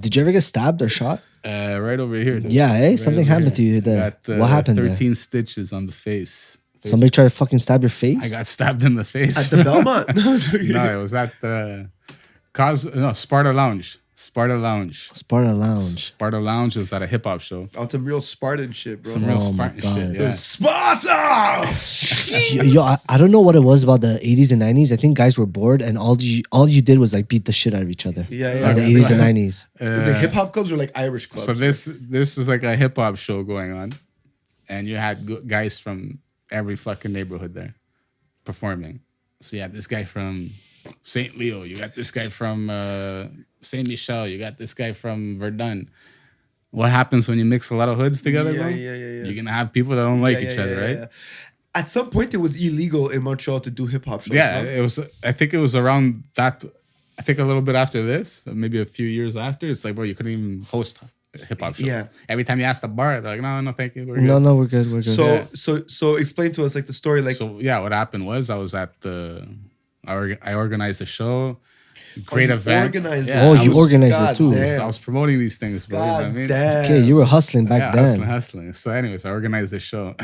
Did you ever get stabbed or shot? Right over here. Dude. Yeah, hey, Right something over happened to here. you there. Got, What happened 13 there? stitches on the face. Somebody tried to fucking stab your face? I got stabbed in the face. At the Belmont? No, it was at the Sparta Lounge. Sparta Lounge. Sparta Lounge. Sparta Lounge was at a hip hop show. Oh, some real Spartan shit, bro. Some real Oh my Spartan God. shit. Yeah. Sparta! Yo, I don't know what it was about the 80s and 90s. I think guys were bored and all you did was like beat the shit out of each other. Yeah. In the 80s and 90s. Was it hip hop clubs or like Irish clubs? So this was like a hip hop show going on, and you had guys from every fucking neighborhood there performing. So you had this guy from St. Leo, you got this guy from Saint Michel, you got this guy from Verdun. What happens when you mix a lot of hoods together, bro? Yeah. You're gonna have people that don't like each other, right? Yeah. At some point, it was illegal in Montreal to do hip hop shows. Yeah, no? it was. I think it was around that. I think a little bit after this, maybe a few years after. It's like, bro, you couldn't even host hip hop shows. Yeah. Every time you asked the bar, they're like, no, thank you. We're good. No, we're good. We're good. So explain to us like the story. Like, So yeah, what happened was I was at I organized a show, great event. Organized Yeah, Oh, I you was- organized God it too. damn. I was promoting these things, bro. You know what I God mean? damn. Okay, you were hustling back then. Hustling. So anyways, I organized this show,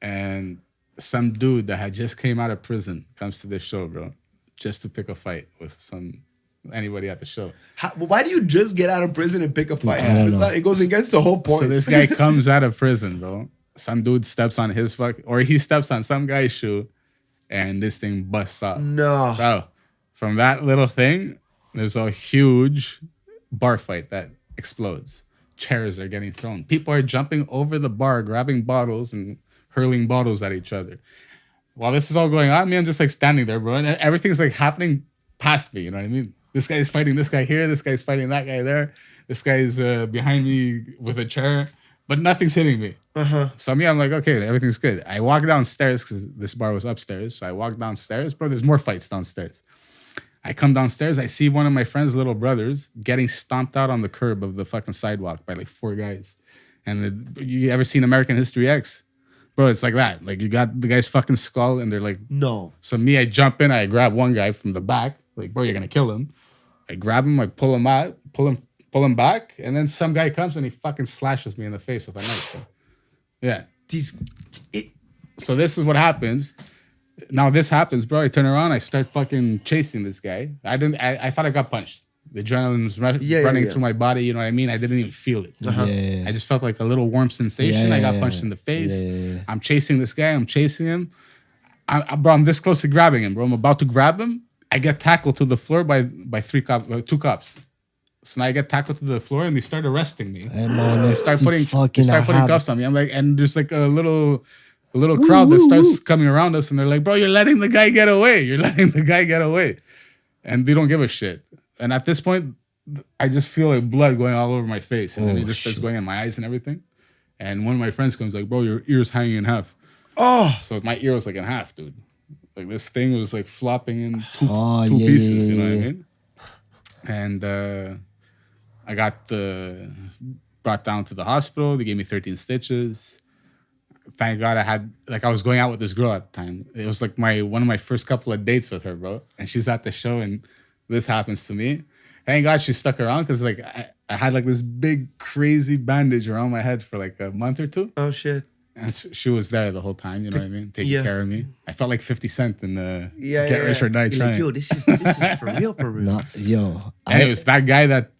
and some dude that had just came out of prison comes to this show, bro, just to pick a fight with anybody at the show. Why do you just get out of prison and pick a fight? I don't know. It goes against the whole point. So this guy comes out of prison, bro. Some dude steps on he steps on some guy's shoe, and this thing busts up. No. Bro, from that little thing, there's a huge bar fight that explodes. Chairs are getting thrown. People are jumping over the bar, grabbing bottles and hurling bottles at each other. While this is all going on, I'm just like standing there, bro, and everything's like happening past me. You know what I mean? This guy's fighting this guy here. This guy's fighting that guy there. This guy's behind me with a chair, but nothing's hitting me. So I'm like, okay, everything's good. I walk downstairs because this bar was upstairs. So I walk downstairs, bro. There's more fights downstairs. I come downstairs. I see one of my friend's little brothers getting stomped out on the curb of the fucking sidewalk by like 4 guys. And you ever seen American History X? Bro, it's like that. Like you got the guy's fucking skull, and they're like, No. So I jump in. I grab one guy from the back. Like, bro, you're gonna kill him. I grab him. I pull him out. Pull him back. And then some guy comes and he fucking slashes me in the face with a knife. Bro. Yeah. So this is what happens. Now this happens, bro. I turn around. I start fucking chasing this guy. I thought I got punched. The adrenaline was running through my body. You know what I mean? I didn't even feel it. Yeah. I just felt like a little warm sensation. I got punched in the face. Yeah. I'm chasing this guy. I'm chasing him. I'm this close to grabbing him, bro. I'm about to grab him. I get tackled to the floor by 2 cops. So now I get tackled to the floor and they start arresting me. They start putting cuffs on me. I'm like, and there's like a little crowd that starts coming around us, and they're like, bro, you're letting the guy get away. You're letting the guy get away. And they don't give a shit. And at this point, I just feel like blood going all over my face. And then it just starts going in my eyes and everything. And one of my friends comes like, bro, your ear's hanging in half. Oh. So my ear was like in half, dude. Like this thing was like flopping in two Yeah, pieces, yeah, you know what I yeah. mean? And I got brought down to the hospital. They gave me 13 stitches. Thank God I was going out with this girl at the time. It was like one of my first couple of dates with her, bro. And she's at the show and this happens to me. Thank God she stuck around because like I had like this big crazy bandage around my head for like a month or 2. Oh shit. And she was there the whole time, you know what I mean? Taking care of me. I felt like 50 Cent in the Get Rich or Die You're Trying. like, yo, this is for real, for real. Nah, yo. Anyways, that guy that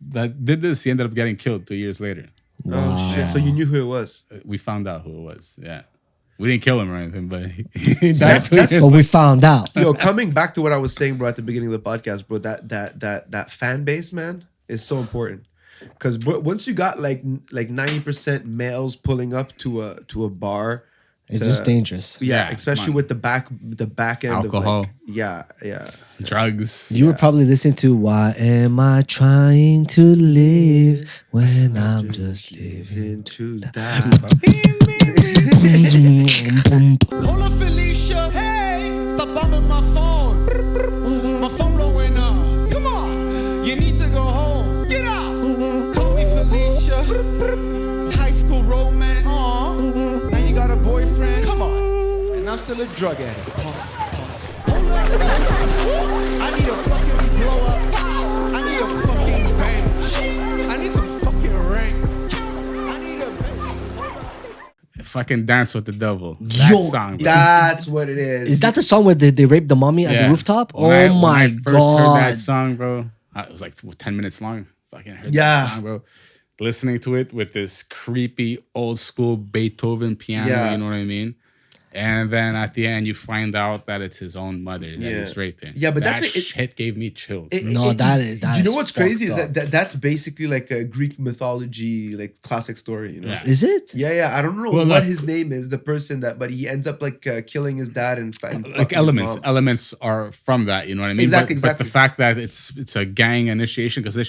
did this, he ended up getting killed 2 years later. Oh shit. So you knew who it was. We found out who it was, yeah. We didn't kill him or anything, but he died 2 years But we found out. Yo, coming back to what I was saying, bro, at the beginning of the podcast, bro, that fan base, man, is so important. Because once you got like 90% males pulling up to a bar, It's just dangerous. yeah, Yeah, especially man. with the back end Alcohol. of like, yeah. drugs. You were probably listening to Why Am I Trying to Live When I'm Just Living? Into that. Hold up, Felicia. Hey, stop bumming my phone. My phone blowing up. Come on, you need to go home. Get out. Call me Felicia. High school romance. Now you got a boyfriend. Come on, and I'm still a drug addict. Hold up. I need a fucking blow up. I need a fucking bang. fucking Dance with the Devil. That Yo, song, bro. That's what it is. Is that the song where they raped the mommy at the Yeah. rooftop? When I My first heard that god! song, bro, it was like 10 minutes long. Fucking heard Yeah. that song, bro. Listening to it with this creepy old school Beethoven piano, Yeah. you know what I mean? And then at the end, you find out that it's his own mother that Yeah. he's raping. Yeah, but that that's it- shit gave me chills. No, that is You know what's crazy is fucked up. that's basically like a Greek mythology, like classic story. You know. Yeah. Is it? Yeah. I don't know Well, what look- his name is, the person that, but he ends up like killing his dad and fucking Like his elements, mom. elements are from that. You know what I mean? Exactly, But exactly. the fact that it's a gang initiation, because this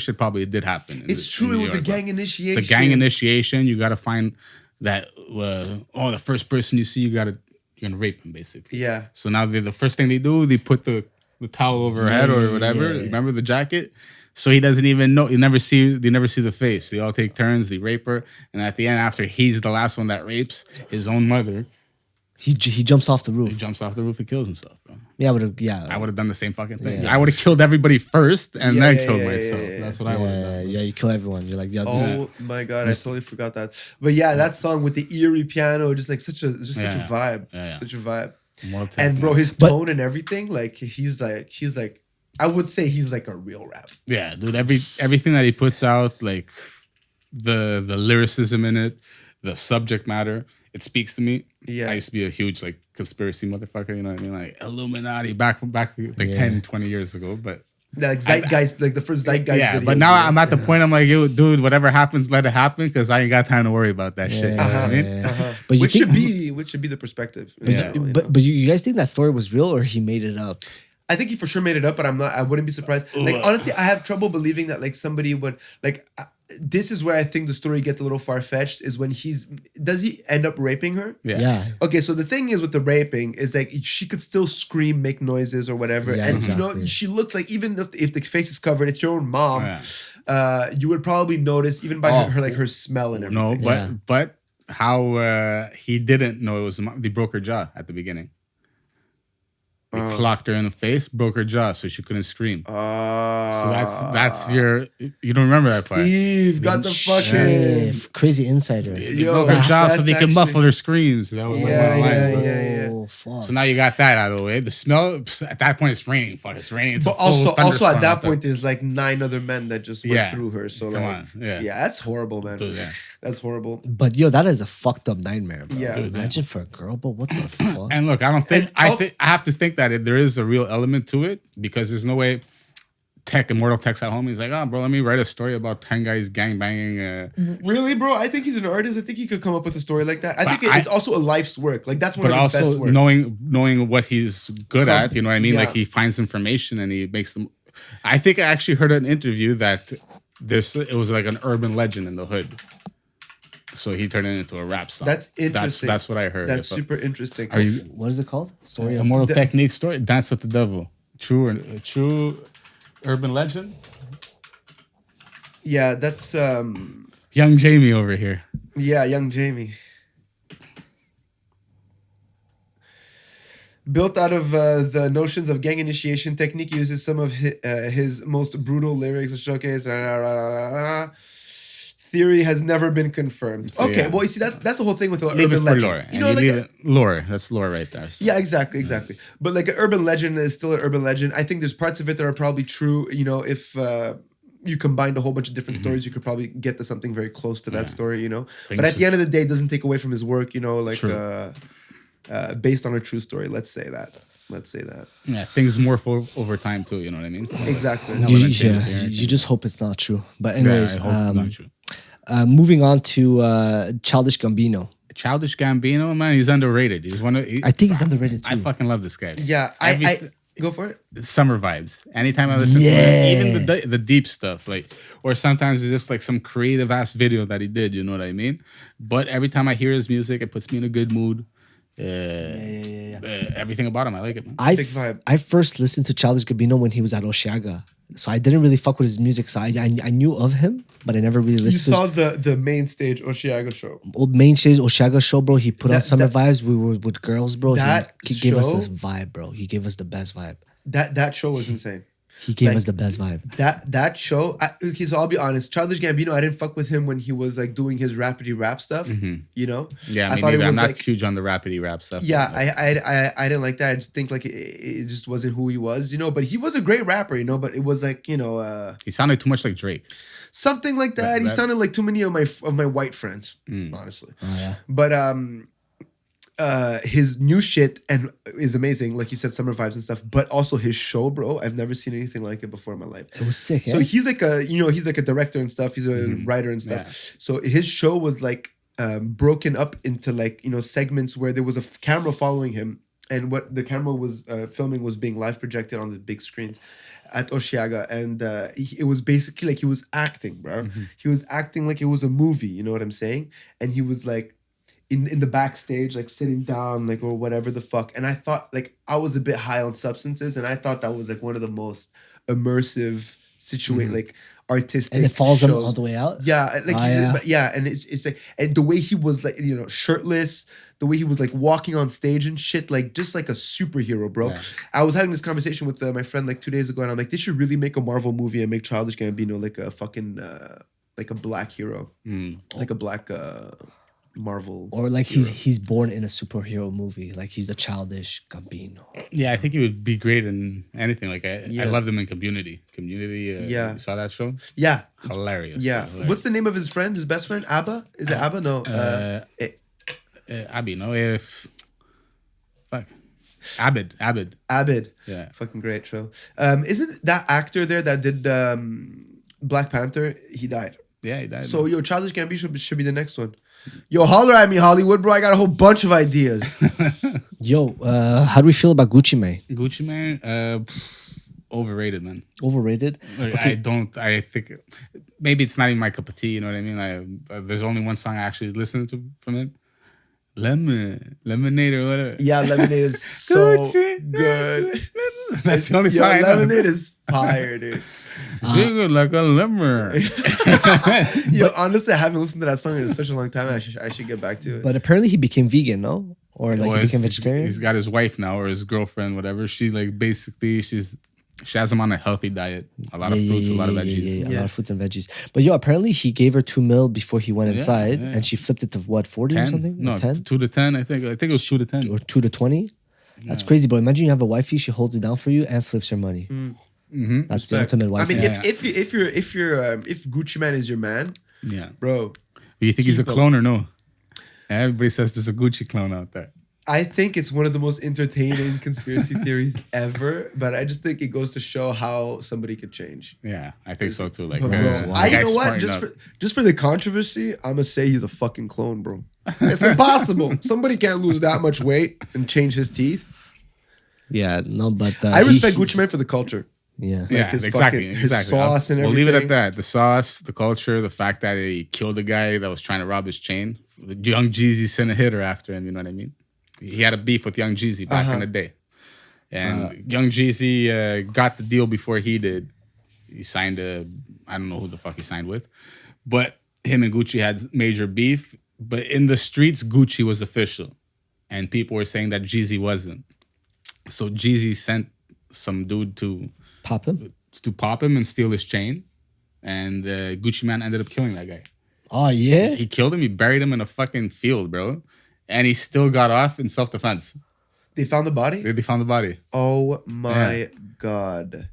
shit probably did happen. It's true. It was a gang initiation. It's a gang initiation. You got to find that. The first person you see, you're gonna rape him, basically. Yeah. So now the first thing they do, they put the towel over her head or whatever. Yeah. Remember the jacket? So he doesn't even know. They never see the face. They all take turns. They rape her, and at the end, after he's the last one that rapes his own mother, He jumps off the he roof. jumps off the roof and kills himself, bro. Yeah, I would have done the same fucking thing. Yeah. I would have killed everybody first and Yeah, then yeah, killed yeah, myself. yeah, yeah. That's what I would have Yeah, done. yeah, you kill everyone. You're like, yeah, this Oh my god, I totally forgot that. But yeah, that song with the eerie piano, just like such a Yeah. vibe, Yeah, yeah. such a vibe. Mortal And bro, Kombat. his But- tone and everything, like he's like, I would say he's like a real rap. Yeah, dude. Everything that he puts out, like the lyricism in it, the subject matter, it speaks to me. Yeah. I used to be a huge like conspiracy motherfucker. You know what I mean? Like Illuminati back like Yeah. 10, 20 years ago. But Like Zeitgeist, like the first Zeitgeist. yeah, videos, but now you know? I'm at the point. I'm like, yo, dude, whatever happens, let it happen, because I ain't got time to worry about that shit. You know what I mean? But you which think, should be the perspective. but, Yeah. you, but you guys think that story was real or he made it up? I think he for sure made it up, but I wouldn't be surprised. Like honestly, I have trouble believing that like somebody would like. This is where I think the story gets a little far fetched. Is when does he end up raping her? Yeah. Okay, so the thing is with the raping is like she could still scream, make noises or whatever, Yeah, and exactly. you know she looks like even if the face is covered, it's your own mom. Yeah. You would probably notice even by Oh. her like her smell and everything. No, Yeah. but how he didn't know it was they broke her jaw at the beginning. They clocked her in the face, broke her jaw, so she couldn't scream. So that's your. You don't remember that part. Steve got the fucking. Crazy insider. They Yo, broke her jaw so that's they can actually- muffle her screams. That was like Yeah, one line, yeah, bro. yeah. Oh, fuck. So now you got that out of the way. The smell at that point it's raining. Fuck, it's raining. It's But a full also at thunderstorm that out there. point, there's like 9 other men that just went Yeah. through her. So Come like, on, yeah. that's horrible, man. Dude, yeah. That's horrible. But yo, that is a fucked up nightmare, bro. Yeah. Imagine for a girl, but what the fuck? And look, I don't think And I have to think that there is a real element to it, because there's no way Immortal Tech's at home. He's like, oh, bro, let me write a story about 10 guys gang banging. Really, bro? I think he's an artist. I think he could come up with a story like that. I But think it's also a life's work. Like that's one But of his best also work. knowing what he's good at, you know what I mean? Yeah. Like he finds information and he makes them. I think I actually heard an interview that it was like an urban legend in the hood. So he turned it into a rap song. That's interesting. That's what I heard. That's If I- super interesting. Are you What is it called? Story of Immortal Technique story? Dance with the Devil. True urban legend. Yeah, that's Young Jamie over here. yeah, young Jamie. Built out of the notions of gang initiation technique, he uses some of his most brutal lyrics to showcase. Theory has never been confirmed. So, Okay, yeah. well, you see, that's the whole thing with the Leave it urban for legend. lore. You And know, you like leave it lore. That's lore right there. So. yeah, exactly. But like an urban legend is still an urban legend. I think there's parts of it that are probably true. You know, if you combined a whole bunch of different stories, you could probably get to something very close to that story. You know, Think but at so. the end of the day, it doesn't take away from his work. You know, like True. based on a true story. Let's say that. Yeah, things morph over time too. You know what I mean? So, Exactly. No, You, wouldn't change yeah, anything. you just hope it's not true. But yeah, anyways, I hope it's not true. moving on to Childish Gambino. Childish Gambino, man, he's underrated. He's one of. I think he's underrated too. I fucking love this guy. Yeah, Every- I go for it. Summer vibes. Anytime I listen to it, even the deep stuff, like, or sometimes it's just like some creative ass video that he did. You know what I mean? But every time I hear his music, it puts me in a good mood. Everything about him, I like it, man. Big vibe. I first listened to Childish Gambino when he was at Oshiaga. So I didn't really fuck with his music. So I knew of him, but I never really You listened saw the main stage Oshiaga show. to old main stage Oshiaga show, bro. He put on That- Summer that- Vibes. We were with girls, bro. That He gave us show- this vibe, bro. He gave us the best vibe. That show was insane. He gave Like, us the best vibe. That show. Okay, so I'll be honest. Childish Gambino, I didn't fuck with him when he was like doing his rapidy rap stuff. You know. Yeah, I me thought neither. it I'm was not like. huge on the rapidy rap stuff. Yeah, I didn't like that. I just think like it just wasn't who he was, you know. But he was a great rapper, you know. But it was like, you know, he sounded too much like Drake. something like that. He That- sounded like too many of my white friends, honestly. Oh, yeah. But his new shit and is amazing, like you said, summer vibes and stuff. But also his show, bro, I've never seen anything like it before in my life. It was sick, So eh? he's like he's like a director and stuff. He's a writer and stuff. Yeah. So his show was like broken up into like, you know, segments where there was a camera following him, and what the camera was filming was being live projected on the big screens at Oshiaga, and it was basically like he was acting, bro. He was acting like it was a movie. You know what I'm saying? And he was like in the backstage, like sitting down, like, or whatever the fuck. And I thought, like, I was a bit high on substances, and I thought that was like one of the most immersive like artistic, And it follows him shows. all the way out. Yeah, like yeah. But yeah, and it's like, and the way he was like, you know, shirtless, the way he was like walking on stage and shit, like just like a superhero, bro. Yeah. I was having this conversation with my friend like 2 days ago, and I'm like, they should really make a Marvel movie and make Childish Gambino like a fucking like a black hero, like a black Marvel, Or like hero. he's born in a superhero movie. Like he's the Childish Gambino. Yeah, I think he would be great in anything. Like I Yeah. loved him in Community. Community. Yeah. You saw that show? Yeah, Hilarious. yeah. Hilarious. What's the name of his friend, his best friend? Abba? Is it Abba? No. Abby? No, if fuck, Abid. Abid. Yeah. Fucking great show. Isn't that actor there that did Black Panther? He died. Yeah, he died. So yo, Childish Gambino should be the next one. Yo, holler at me, Hollywood, bro. I got a whole bunch of ideas. Yo, how do we feel about Gucci Mane? Gucci Mane, overrated, man. Overrated? Like, I think maybe it's not even my cup of tea. You know what I mean? There's only one song I actually listened to from him. Lemonade or whatever. Yeah, Lemonade is so Gucci. good. That's the only Yo, song I know. Lemonade is fire, dude. Jiggle like a lemon. Yo, honestly, I haven't listened to that song in such a long time. I should get back to it. But apparently he became vegan, no? Or like he became vegetarian? He's got his wife now, or his girlfriend, whatever. She like basically she has him on a healthy diet. A lot of fruits, a lot of veggies. A lot of fruits and veggies. But yo, apparently he gave her $2 million before he went inside, yeah. and she flipped it to what, 40 or 10? something? No, 10? 2 to 10. I think it was 2 to 10. Or 2 to 20? That's crazy, bro. Imagine you have a wifey, she holds it down for you and flips her money. That's the ultimate I wifey. mean, if Gucci Mane is your man, Yeah. bro, Do you think he's a Keep him. clone or no? Everybody says there's a Gucci clone out there. I think it's one of the most entertaining conspiracy theories ever. But I just think it goes to show how somebody could change. Yeah, I think so too. Like, But bro, That's the wild. you know guy's what? smarting up. Just for the controversy, I'm gonna say he's a fucking clone, bro. It's impossible. Somebody can't lose that much weight and change his teeth. Yeah, no, but I respect Gucci Mane for the culture. Yeah. Yeah, his exactly. fucking- his exactly. sauce and We'll leave it at everything. that. The sauce, the culture, the fact that he killed a guy that was trying to rob his chain. The Young Jeezy sent a hitter after him. You know what I mean? He had a beef with Young Jeezy back in the day, and Young Jeezy got the deal before he did. He signed I don't know who the fuck he signed with, but him and Gucci had major beef. But in the streets, Gucci was official, and people were saying that Jeezy wasn't. So Jeezy sent some dude to Pop him? pop him and steal his chain, and Gucci Man ended up killing that guy. Oh, yeah? He killed him. He buried him in a fucking field, bro. And he still got off in self-defense. They found the body. They found the body. Oh my god!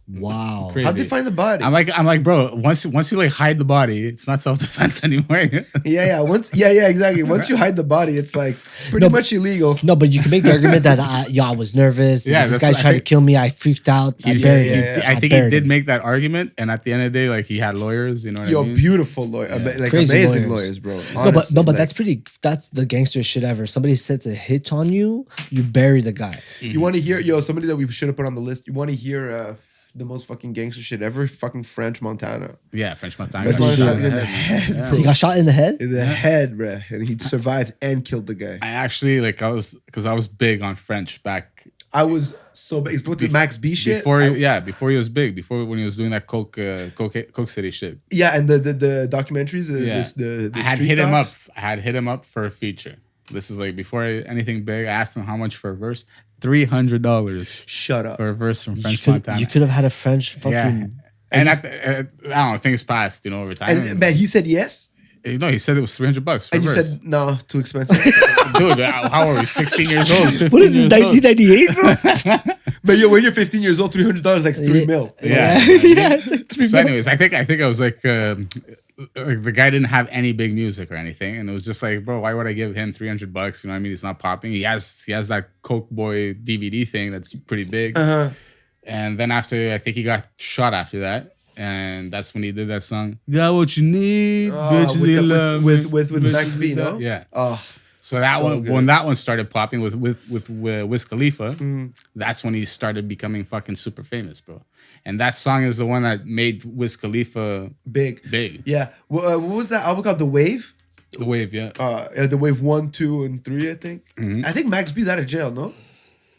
Wow. Crazy. How'd they find the body? I'm like, bro. Once you like hide the body, it's not self-defense anymore. Yeah. Exactly. Once you hide the body, it's like pretty much illegal. No, but you can make the argument that I was nervous. Yeah, this that's- guy I tried to think- kill me. I freaked out. I buried him. I think I he buried did him. make that argument, and at the end of the day, like he had lawyers. You know what Yo, I mean? beautiful lawyer, like Crazy amazing lawyers. lawyers, bro. No, but Honestly, that's pretty. That's the gangster shit ever. Somebody sets a hit on you, you bury the guy. You want to hear, somebody that we should have put on the list. You want to hear the most fucking gangster shit ever? Fucking French Montana. Yeah, French Montana. French got shot Montana in the head, head, man. bro. He got shot in the head. In the head, bro, and he survived and killed the guy. I actually I was big on French back I was so big. It's with the Max B shit. before he was big, before when he was doing that Coke City shit. Yeah, and the documentaries. Yeah. The I had street hit him up. docs. I had hit him up for a feature. This is like before anything big. I asked him how much for a verse. $300 Shut up. for a verse from You French could Montana. you could have had a French fucking. yeah. And I don't know, things passed, over time. And but he said yes, No, he said it was $300 for and a you verse. said no, too expensive. Dude, how are we? 16 years old. What is this, 1998, bro? But yo, when you're 15 years old, $300 like 3 mil. Yeah. Yeah, it's like 3 So, mil. anyways, I think I was like the guy didn't have any big music or anything, and it was just like, bro, why would I give him $300? You know what I mean? He's not popping. He has that Coke Boy DVD thing that's pretty big. Uh-huh. And then after, I think he got shot after that, and that's when he did that song. Got what you need, bitch. They love me. With Max B, no? Yeah. Oh, So that So one, good. when that one started popping with Wiz Khalifa, that's when he started becoming fucking super famous, bro. And that song is the one that made Wiz Khalifa big. big. Yeah. What was that album called? The Wave? The Wave, yeah. The Wave 1, 2, and 3, I think. I think Max B's out of jail, no?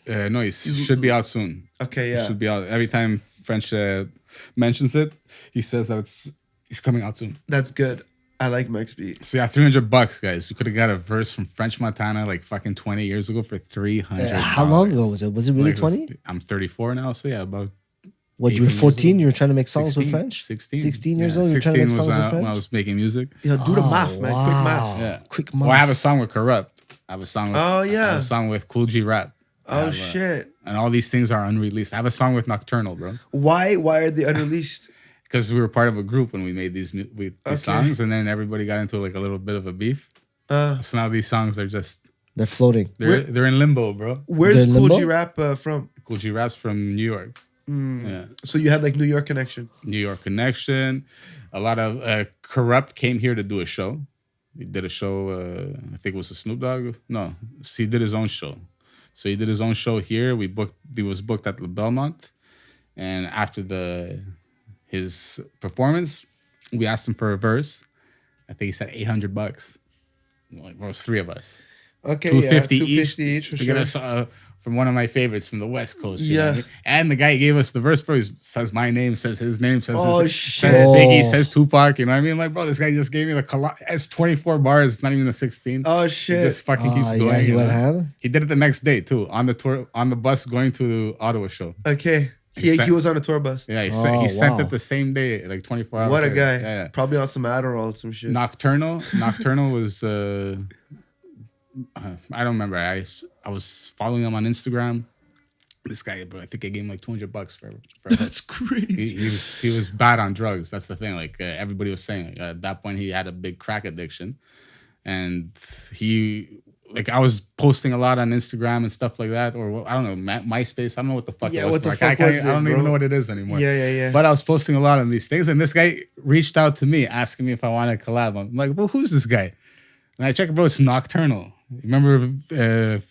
No, he should be out soon. Okay, He yeah. should be out. Every time French mentions it, he says that he's coming out soon. That's good. I like Max B. So yeah, $300, guys. We could have got a verse from French Montana like fucking 20 years ago for $300. How long ago was it? Was it really Like, 20? I'm 34 now, so yeah, about What, you were 18 years 14? ago. You were trying to make songs 16, with French? 16. 16 years Yeah, old, you were trying to make 16 songs with was when I French? was making music. Yo, do the math, man. Quick math. Yeah. Quick Well, I have a math. song with Corrupt. I have a song with Oh, yeah. I have a song with Cool G Rap. I Oh, have, shit. And all these things are unreleased. I have a song with Nocturnal, bro. Why are they unreleased? Because we were part of a group when we made these Okay. songs, and then everybody got into like a little bit of a beef. So now these songs are just They're floating. they're in limbo, bro. Where's The Cool Limbo? G Rap from? Cool G Rap's from New York. Yeah, So you had like New York connection. New York connection. A lot of Corrupt came here to do a show. He did a show. I think it was a Snoop Dogg. No, he did his own show. So he did his own show here. He was booked at the Belmont, and after his performance, we asked him for a verse. I think he said $800. Like, well, it was 3 of us. Okay, 250 yeah, each 250 each for to sure. get us from one of my favorites from the West Coast. You know Yeah. what I mean? And the guy who gave us the verse, bro, he says my name, says his name, says Oh, his, shit. says Biggie, Oh. says Tupac. You know what I mean? Like, bro, this guy just gave me it's 24 bars. It's not even the 16. Oh He shit! just fucking keeps going. Yeah, he you went know? ham. He did it the next day too, on the tour, on the bus going to the Ottawa show. Okay, He he sent- was on a tour bus. Yeah, he Oh, sent wow. it the same day, like 24 hours. What a later. guy! Yeah, yeah. Probably on some Adderall or some shit. Nocturnal was I don't remember. I was following him on Instagram. This guy, bro, I think I gave him like $200 for That's crazy. he was bad on drugs. That's the thing. Like everybody was saying, at that point he had a big crack addiction, and I was posting a lot on Instagram and stuff like that, or I don't know, MySpace. I don't know what the fuck. Yeah, it was. what the Like, fuck I was it, don't even bro? know what it is anymore. Yeah. But I was posting a lot on these things, and this guy reached out to me asking me if I wanted to collab. I'm like, well, who's this guy? And I check, bro, it's Nocturnal. Remember the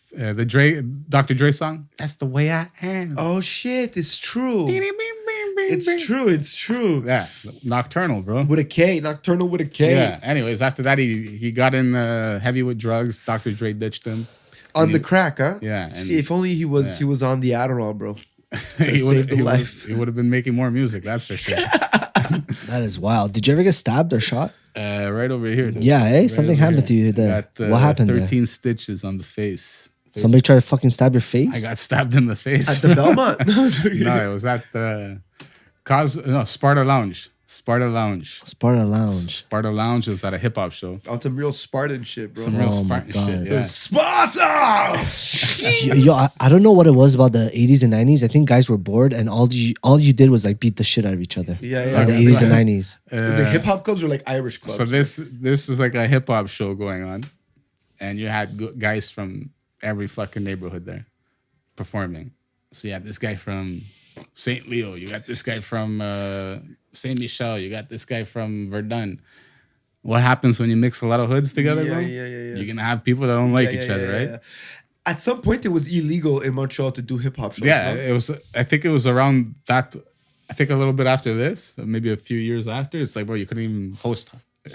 Dr. Dre song? That's the way I am. Oh shit! It's true. It's It's true. It's true. Yeah, Nocturnal, bro. With a K, Nocturnal with a K. Yeah. Anyways, after that, he got in heavy with drugs. Dr. Dre ditched him. On the crack, huh? Yeah, and- See, if only he was on the Adderall, bro. He saved the life. He would have been making more music. That's for sure. That is wild. Did you ever get stabbed or shot? Right over here. Dude. Yeah, eh? Right Something over happened to here. you there. Got, What happened 13 there? stitches on the face. Somebody tried to fucking stab your face? I got stabbed in the face. At the Belmont. No, it was at the Sparta Lounge. Sparta Lounge. Sparta Lounge. Sparta Lounge was at a hip hop show. On some real Spartan shit, bro. Some real Oh my Spartan God. shit. Yeah. Sparta! Yo, I don't know what it was about the 80s and 90s. I think guys were bored and all you did was like beat the shit out of each other. Yeah. In the 80s and 90s. Is it hip hop clubs or like Irish clubs? So this was like a hip hop show going on, and you had guys from every fucking neighborhood there performing. So you had this guy from St. Leo, you got this guy from Saint Michel, you got this guy from Verdun. What happens when you mix a lot of hoods together, bro? Yeah. You're gonna have people that don't like each other, right? Yeah. At some point, it was illegal in Montreal to do hip hop shows. Yeah, no? it was. I think it was around that. I think a little bit after this, maybe a few years after. It's like, bro, you couldn't even host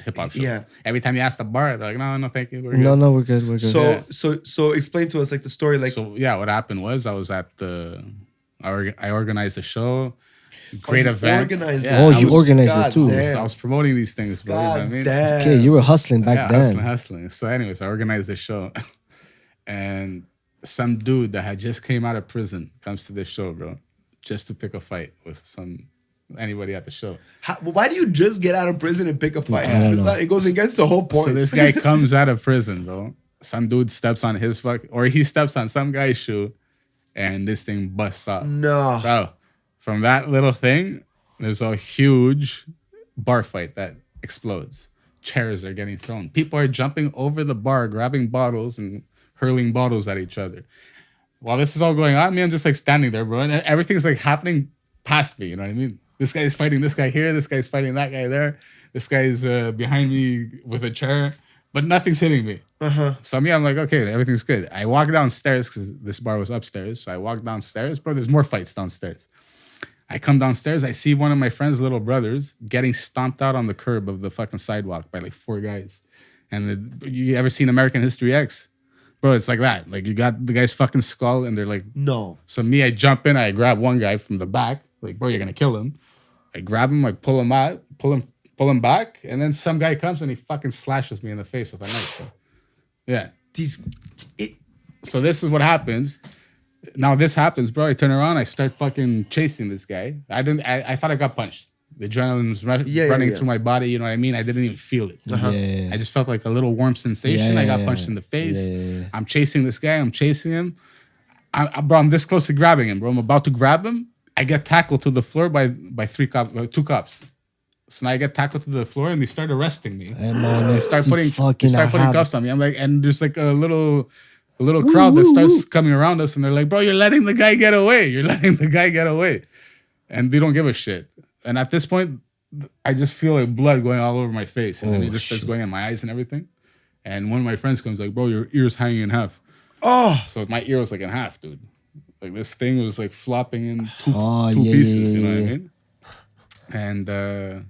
hip hop shows. Yeah. Every time you asked the bar, they're like, no, thank you. We're No, good." no, we're good. We're good. So explain to us like the story. Like, So yeah, what happened was I was at I organized a show, great you event. organized Yeah, Oh, it. I you was- organized God it too. damn. I was promoting these things, bro. You know what I God mean? damn. Okay, you were hustling back Yeah, then. hustling. So, anyways, I organized this show, and some dude that had just came out of prison comes to this show, bro, just to pick a fight with anybody at the show. Why do you just get out of prison and pick a fight? I don't know. It goes against the whole point. So this guy comes out of prison, bro. Some dude steps on he steps on some guy's shoe, and this thing busts up. No. Bro, from that little thing, there's a huge bar fight that explodes. Chairs are getting thrown. People are jumping over the bar, grabbing bottles and hurling bottles at each other. While this is all going on, I'm just like standing there, bro, and everything's like happening past me. You know what I mean? This guy's fighting this guy here. This guy's fighting that guy there. This guy's behind me with a chair, but nothing's hitting me. So I'm like, okay, everything's good. I walk downstairs because this bar was upstairs. So I walk downstairs, bro. There's more fights downstairs. I come downstairs. I see one of my friend's little brothers getting stomped out on the curb of the fucking sidewalk by like 4 guys. And you ever seen American History X? Bro, it's like that. Like you got the guy's fucking skull and they're like, No. So I jump in, I grab one guy from the back. Like, bro, you're going to kill him. I grab him, I pull him out, pull him back. And then some guy comes and he fucking slashes me in the face with a knife, bro. Yeah. So this is what happens. Now this happens, bro. I turn around, I start fucking chasing this guy. I thought I got punched. The adrenaline was running through my body, you know what I mean? I didn't even feel it. Yeah. I just felt like a little warm sensation. I got punched in the face. Yeah. I'm chasing this guy. I'm chasing him. I'm this close to grabbing him, bro. I'm about to grab him. I get tackled to the floor by 2 cops. So now I get tackled to the floor and they start arresting me. Hey, man, They start putting cuffs on me. I'm like, and there's like a little crowd that starts coming around us and they're like, bro, you're letting the guy get away. You're letting the guy get away. And they don't give a shit. And at this point, I just feel like blood going all over my face. And then it just starts going in my eyes and everything. And one of my friends comes like, bro, your ear's hanging in half. Oh. So my ear was like in half, dude. Like this thing was like flopping in two pieces, you know what I mean? And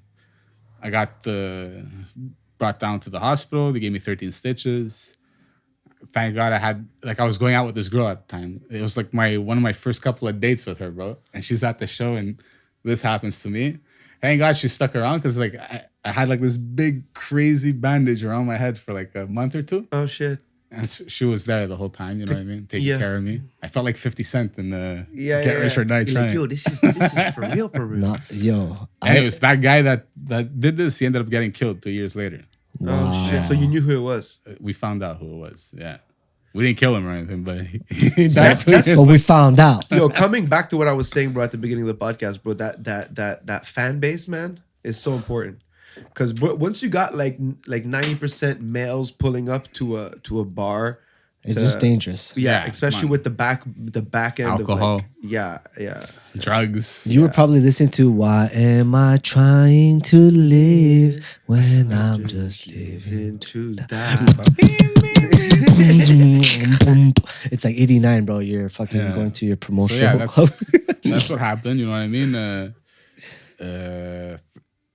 I got brought down to the hospital. They gave me 13 stitches. Thank God I was going out with this girl at the time. It was like one of my first couple of dates with her, bro. And she's at the show and this happens to me. Thank God she stuck around because like I had like this big crazy bandage around my head for like a month or 2. Oh shit. And she was there the whole time, you know what I mean? Taking care of me. I felt like 50 Cent in Get Rich or Die Trying. Like, yo, this is for real, for real. Anyways, that guy that did this, he ended up getting killed 2 years later. Oh shit. So you knew who it was? We found out who it was, yeah. We didn't kill him or anything, but he died. But we found out. Yo, coming back to what I was saying, bro, at the beginning of the podcast, bro, that fan base, man, is so important. Because once you got like 90% males pulling up to a bar, it's just dangerous. Yeah, especially with the back end alcohol, of like, yeah, drugs. You were probably listening to "Why Am I Trying to Live When I'm Just Living to Die." It's like 89, bro. You're fucking going to your promotional club. That's what happened. You know what I mean?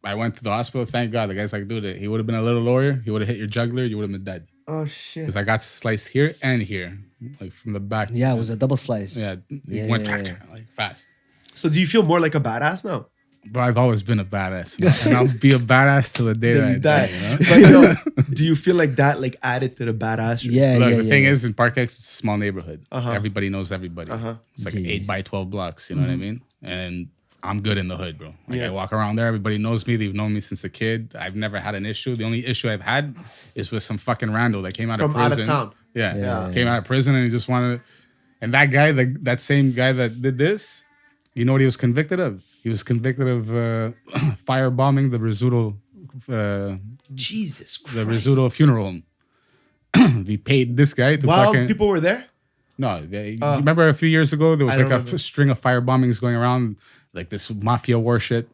I went to the hospital. Thank God. The guy's like, dude, he would have been a little lower. He would have hit your jugular. You would have been dead. Oh, shit. Because I got sliced here and here. Like from the back. Yeah, it was a double slice. Yeah. It went like fast. So do you feel more like a badass now? Bro, I've always been a badass. And I'll be a badass till the day that I die. You know? But yo, do you feel like that like added to the badass? Yeah, Look, the thing is, in Park X, it's a small neighborhood. Uh-huh. Everybody knows everybody. It's like 8 by 12 blocks. You know what I mean? And I'm good in the hood, bro. Like I walk around there. Everybody knows me. They've known me since a kid. I've never had an issue. The only issue I've had is with some fucking rando that came out of prison. From out of town. Yeah. Came out of prison and he just wanted... And that guy, that same guy that did this, you know what he was convicted of? He was convicted of firebombing the Rizzuto... Jesus Christ. The Rizzuto funeral home. They paid this guy to fucking... people were there? No. You remember a few years ago, there was like a string of fire bombings going around, like this mafia war shit.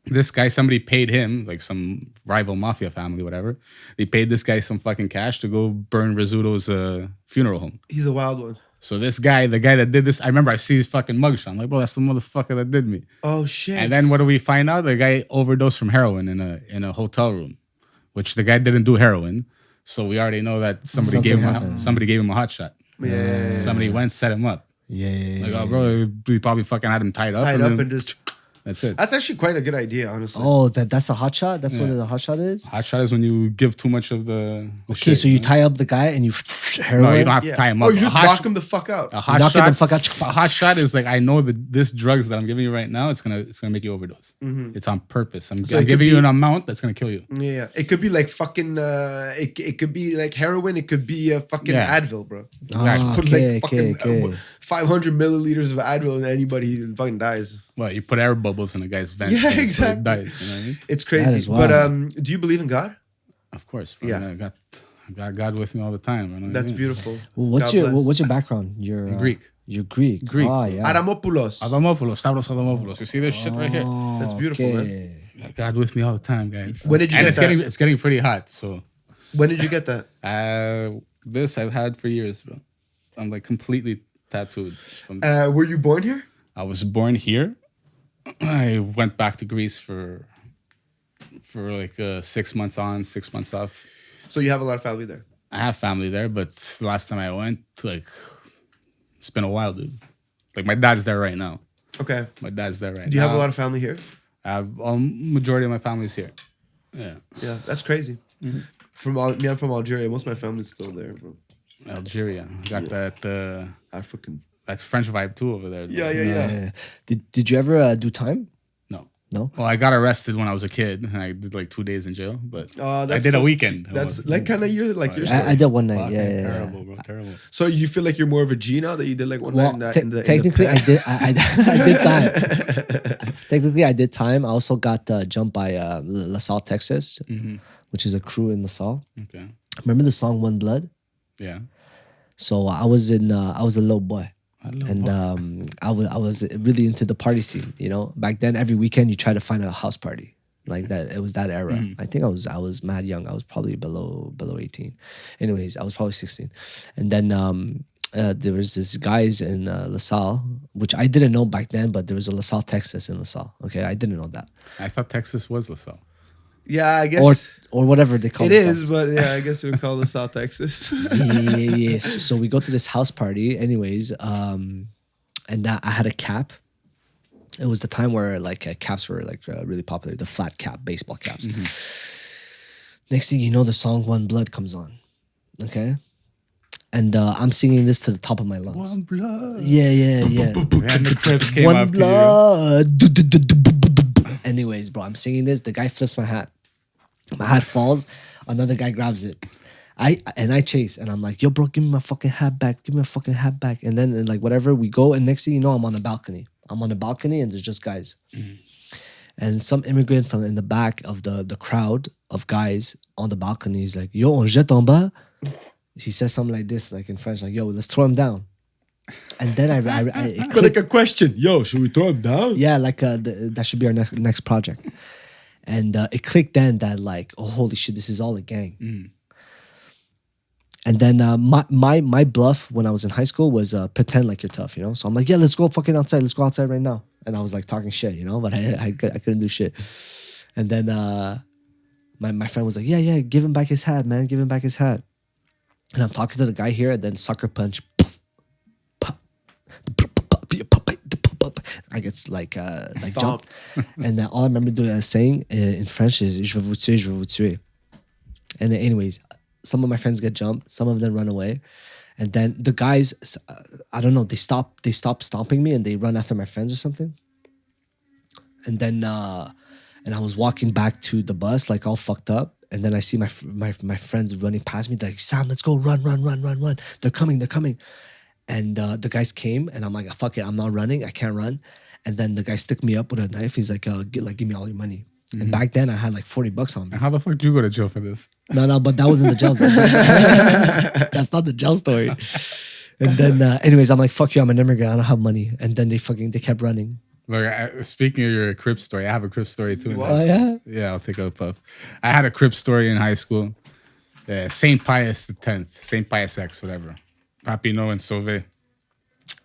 This guy, somebody paid him, like some rival mafia family, whatever. They paid this guy some fucking cash to go burn Rizzuto's funeral home. He's a wild one. So this guy, the guy that did this, I remember I see his fucking mugshot. I'm like, bro, that's the motherfucker that did me. Oh, shit. And then what do we find out? The guy overdosed from heroin in a hotel room, which the guy didn't do heroin. So we already know that somebody gave him a hot shot. Yeah. Somebody went, set him up. Yeah. Like, oh, bro, we probably fucking had him tied up. And just... That's it. That's actually quite a good idea, honestly. Oh, that's a hot shot. That's what Yeah. a hot shot is. Hot shot is when you give too much of the Okay, shit, so you know? tie up the guy and you heroin. No, you don't have Yeah. to tie him Or up. you just A hot knock sh- him the fuck out. A hot Knock it shot. the fuck out. A hot shot is like, I know that this drugs that I'm giving you right now, it's gonna make you overdose. It's on purpose. I'm it could giving you be- an amount that's gonna kill you. Yeah, it could be like fucking. It could be like heroin. It could be a fucking Yeah. Advil, bro. Ah, Put okay, like fucking okay. 500 milliliters of Advil and anybody fucking dies. Well, you put air bubbles in a guy's vent. Yeah, and it exactly. Dies, you know what I mean? It's That crazy. is But wild. do you believe in God? Of course. Bro. Yeah. I got God with me all the time. You know what I That's mean? beautiful. Well, what's God your bless. what's your background? You're Greek. You're Greek. Greek. Ah, yeah. Adamopoulos. Adamopoulos, Stavros Adamopoulos. You see this shit right here? That's beautiful, man. Okay. Got God with me all the time, guys. When did you and get it's that? It's getting pretty hot. So When did you get that? this I've had for years, bro. I'm like completely tattooed. Were you born here? I was born here. I went back to Greece for like 6 months on, 6 months off. So you have a lot of family there. I have family there, but the last time I went, like, it's been a while, dude. Like, my dad's there right now. Okay. My dad's there right now. Do you have a lot of family here? I have majority of my family's here. Yeah. Yeah, that's crazy. I'm from Algeria. Most of my family's still there, bro. Algeria. Got African. that French vibe too over there. Yeah. Yeah. Did you ever do time? No. No. Well, I got arrested when I was a kid, and I did like 2 days in jail. But I that's did a so- weekend. That's like kind of your story. I did one night. Fucking Yeah, yeah, yeah. terrible, bro. Terrible. So you feel like you're more of a G now that you did like one Well, night in the technically, in I did. I did time. Technically, I did time. I also got jumped by LaSalle, Texas, which is a crew in LaSalle. Okay. Remember the song "One Blood"? Yeah. So I was a little boy. And I was really into the party scene. You know, back then every weekend you try to find a house party like that. It was that era. I think I was mad young. I was probably below 18. Anyways, I was probably 16. And then there was this guys in LaSalle, which I didn't know back then, but there was a LaSalle, Texas in LaSalle. Okay, I didn't know that. I thought Texas was LaSalle. Yeah, I guess Or whatever they call it themselves. is, but yeah, I guess we would call it South Texas. Yeah. So we go to this house party, anyways, and I had a cap. It was the time where like caps were like really popular, the flat cap, baseball caps. Next thing you know, the song "One Blood" comes on, okay, and I'm singing this to the top of my lungs. One blood. Yeah. And the Crips came One up blood. Anyways, bro, I'm singing this. The guy flips my hat. My hat falls. Another guy grabs it. I chase and I'm like, yo, bro, give me my fucking hat back. Give me my fucking hat back. And then like whatever, we go. And next thing you know, I'm on a balcony. I'm on a balcony and there's just guys. And some immigrant from in the back of the crowd of guys on the balcony is like, yo, on jette en bas. He says something like this, like in French, like, yo, let's throw him down. And then it But clicked. like a question, yo, should we throw him down? Yeah, like that should be our next project. And it clicked then that like, oh holy shit, this is all a gang. And then my bluff when I was in high school was pretend like you're tough, you know. So I'm like, yeah, let's go fucking outside. Let's go outside right now. And I was like talking shit, you know, but I couldn't do shit. And then my friend was like, yeah, give him back his hat, man. Give him back his hat. And I'm talking to the guy here, and then sucker punch. I get like jump. And then all I remember saying in French is "Je vais vous tuer, je vais vous tuer." And then anyways, some of my friends get jumped, some of them run away, and then the guys, I don't know, they stop stomping me and they run after my friends or something. And then and I was walking back to the bus like all fucked up, and then I see my friends running past me. They're like, Sam, let's go, run! They're coming. And the guys came, and I'm like, fuck it, I'm not running. I can't run. And then the guy stick me up with a knife. He's like, give me all your money. And back then, I had like $40 on me. How the fuck did you go to jail for this? No, but that was in the jail. That's not the jail story. And then, anyways, I'm like, fuck you, I'm an immigrant. I don't have money. And then they kept running. Look, speaking of your Crypt story, I have a Crypt story too. Oh, yeah? Yeah, I'll take a puff. I had a Crypt story in high school. St. Pius X, St. Pius X, whatever. Papineau and Sauvé.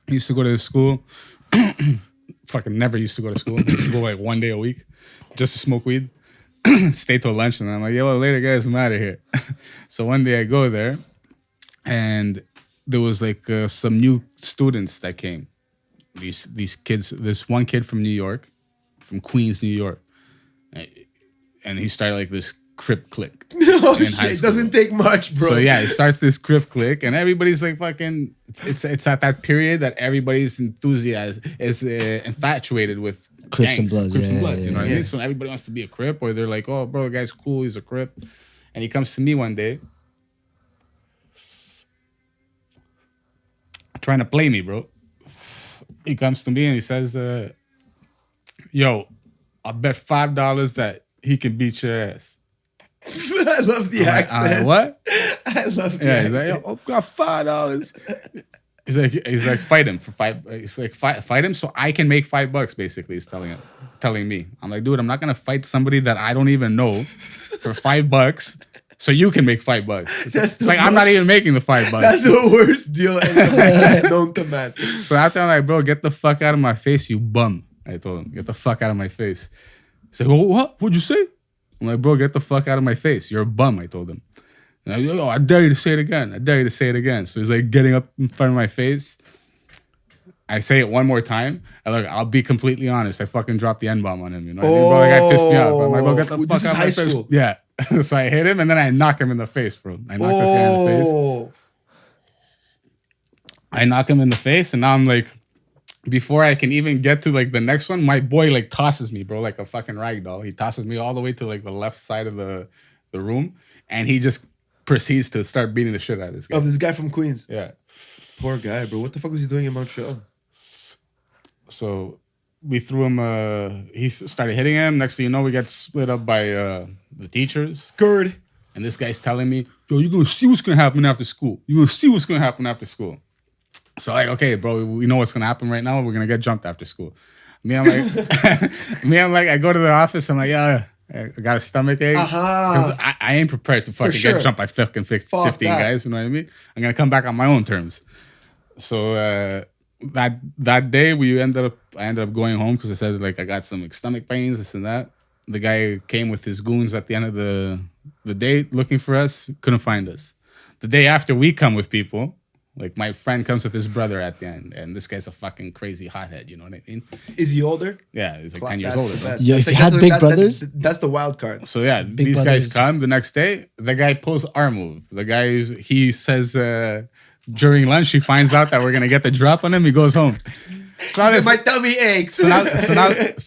I used to go to school. Fucking never used to go to school. I used to go like 1 day a week just to smoke weed. Stay till lunch, and I'm like, yo, later, guys, I'm out of here. So one day I go there, and there was like some new students that came. These kids. This one kid from New York, from Queens, New York, and he started like this Crypt clique. Oh, in shit, high it school. doesn't take much, bro. So yeah, it starts this Crypt clique, and everybody's like fucking. It's at that period that everybody's enthusiasm is infatuated with Crips and gangs, Bloods, Crips and yeah, Bloods. You know what I yeah. mean? So everybody wants to be a Crip, or they're like, oh, bro, the guy's cool, he's a Crip, and he comes to me one day, trying to play me, bro. He comes to me and he says, "Yo, I bet $5 that he can beat your ass." I love the I'm accent. like, what? I love the Yeah, accent. he's like, yo, I've got $5. He's like, fight him for $5. He's like, fight him so I can make $5. Basically, he's telling me. I'm like, dude, I'm not gonna fight somebody that I don't even know for $5 so you can make $5. It's like I'm not even making the $5. That's the worst deal ever known to man. So after I'm like, bro, get the fuck out of my face, you bum. I told him, get the fuck out of my face. He's like, oh, what? What'd you say? I'm like, bro, get the fuck out of my face. You're a bum, I told him. And I'm like, yo, I dare you to say it again. I dare you to say it again. So he's like getting up in front of my face. I say it one more time. And look, I'll be completely honest. I fucking dropped the N-bomb on him. You know what I mean? Bro, that guy pissed me off. I'm like, bro, get the This fuck is out of my high face. school. Yeah. So I hit him and then I knock him in the face, bro. I knock this guy in the face. Oh, I knock him in the face, and now I'm like, before I can even get to like the next one, my boy like tosses me, bro, like a fucking rag doll. He tosses me all the way to like the left side of the room, and he just proceeds to start beating the shit out of this guy. this guy from Queens. Yeah. Poor guy, bro. What the fuck was he doing in Montreal? So we threw him. He started hitting him. Next thing you know, we got split up by the teachers. Scared. And this guy's telling me, yo, you're gonna see what's gonna happen after school. You're gonna see what's gonna happen after school. So like, okay, bro, we know what's gonna happen right now. We're gonna get jumped after school. I'm like, I go to the office. I'm like, yeah, I got a stomach ache because I ain't prepared to fucking sure. get jumped by fucking 15 that. guys. You know what I mean? I'm gonna come back on my own terms. So that day I ended up going home because I said like I got some like, stomach pains, this and that. The guy came with his goons at the end of the day looking for us, couldn't find us. The day after we come with people, like my friend comes with his brother at the end, and this guy's a fucking crazy hothead, you know what I mean? Is he older? Yeah, he's like 10 years That's older. the Bro. best. Yo, if That's you had that's big the- brothers- that's the wild card. So yeah, these brothers. guys come the next day. The guy pulls our move. The guy, he says during lunch, he finds out that we're gonna get the drop on him. He goes home. So now this, My tummy aches. so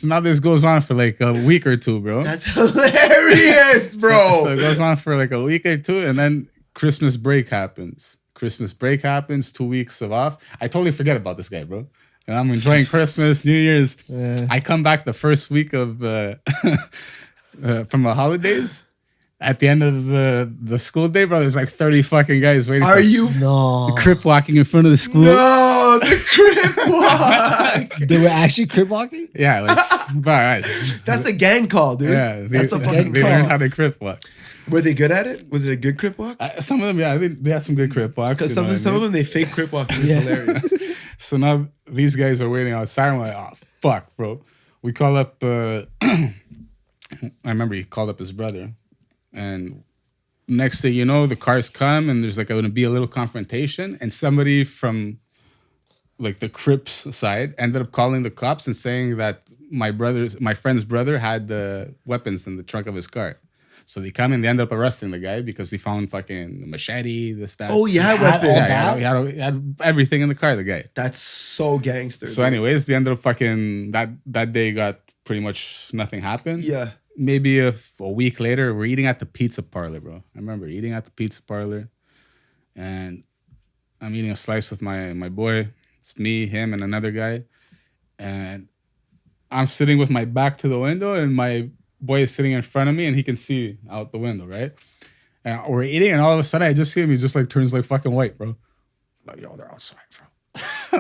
now this goes on for like a week or two, bro. That's hilarious, bro. So it goes on for like a week or two, and then Christmas break happens. 2 weeks of off. I totally forget about this guy, bro. And I'm enjoying Christmas, New Year's. I come back the first week of from the holidays. At the end of the school day, bro, there's like 30 fucking guys waiting. Are for you? No. Crip walking in front of the school? No, the crib walk. They were actually crib walking? Yeah, like, bro, That's the gang call, dude. yeah, That's a fucking they call. learned how to crip walk. Were they good at it? Was it a good crip walk? Some of them, yeah, they have some good crip walks. Because you know what I some mean? of them they fake crip walk. It's Yeah. hilarious. So now these guys are waiting outside. I'm like, oh, fuck, bro. We call up, I remember he called up his brother. And next thing you know, the cars come and there's like going to be a little confrontation. And somebody from like the Crips side ended up calling the cops and saying that my friend's brother had the weapons in the trunk of his car. So they come and they end up arresting the guy because they found fucking machete, this, that. Oh, yeah, Had weapon. all Yeah, that? he had everything in the car, the guy. That's so gangster. So, anyways, they ended up fucking that day got pretty much nothing happened. Yeah. Maybe a week later, we're eating at the pizza parlor, bro. I remember eating at the pizza parlor, and I'm eating a slice with my boy. It's me, him, and another guy, and I'm sitting with my back to the window, and my boy is sitting in front of me, and he can see out the window, right? And we're eating, and all of a sudden, I just see him. He just like turns like fucking white, bro. Like, yo, they're outside, bro.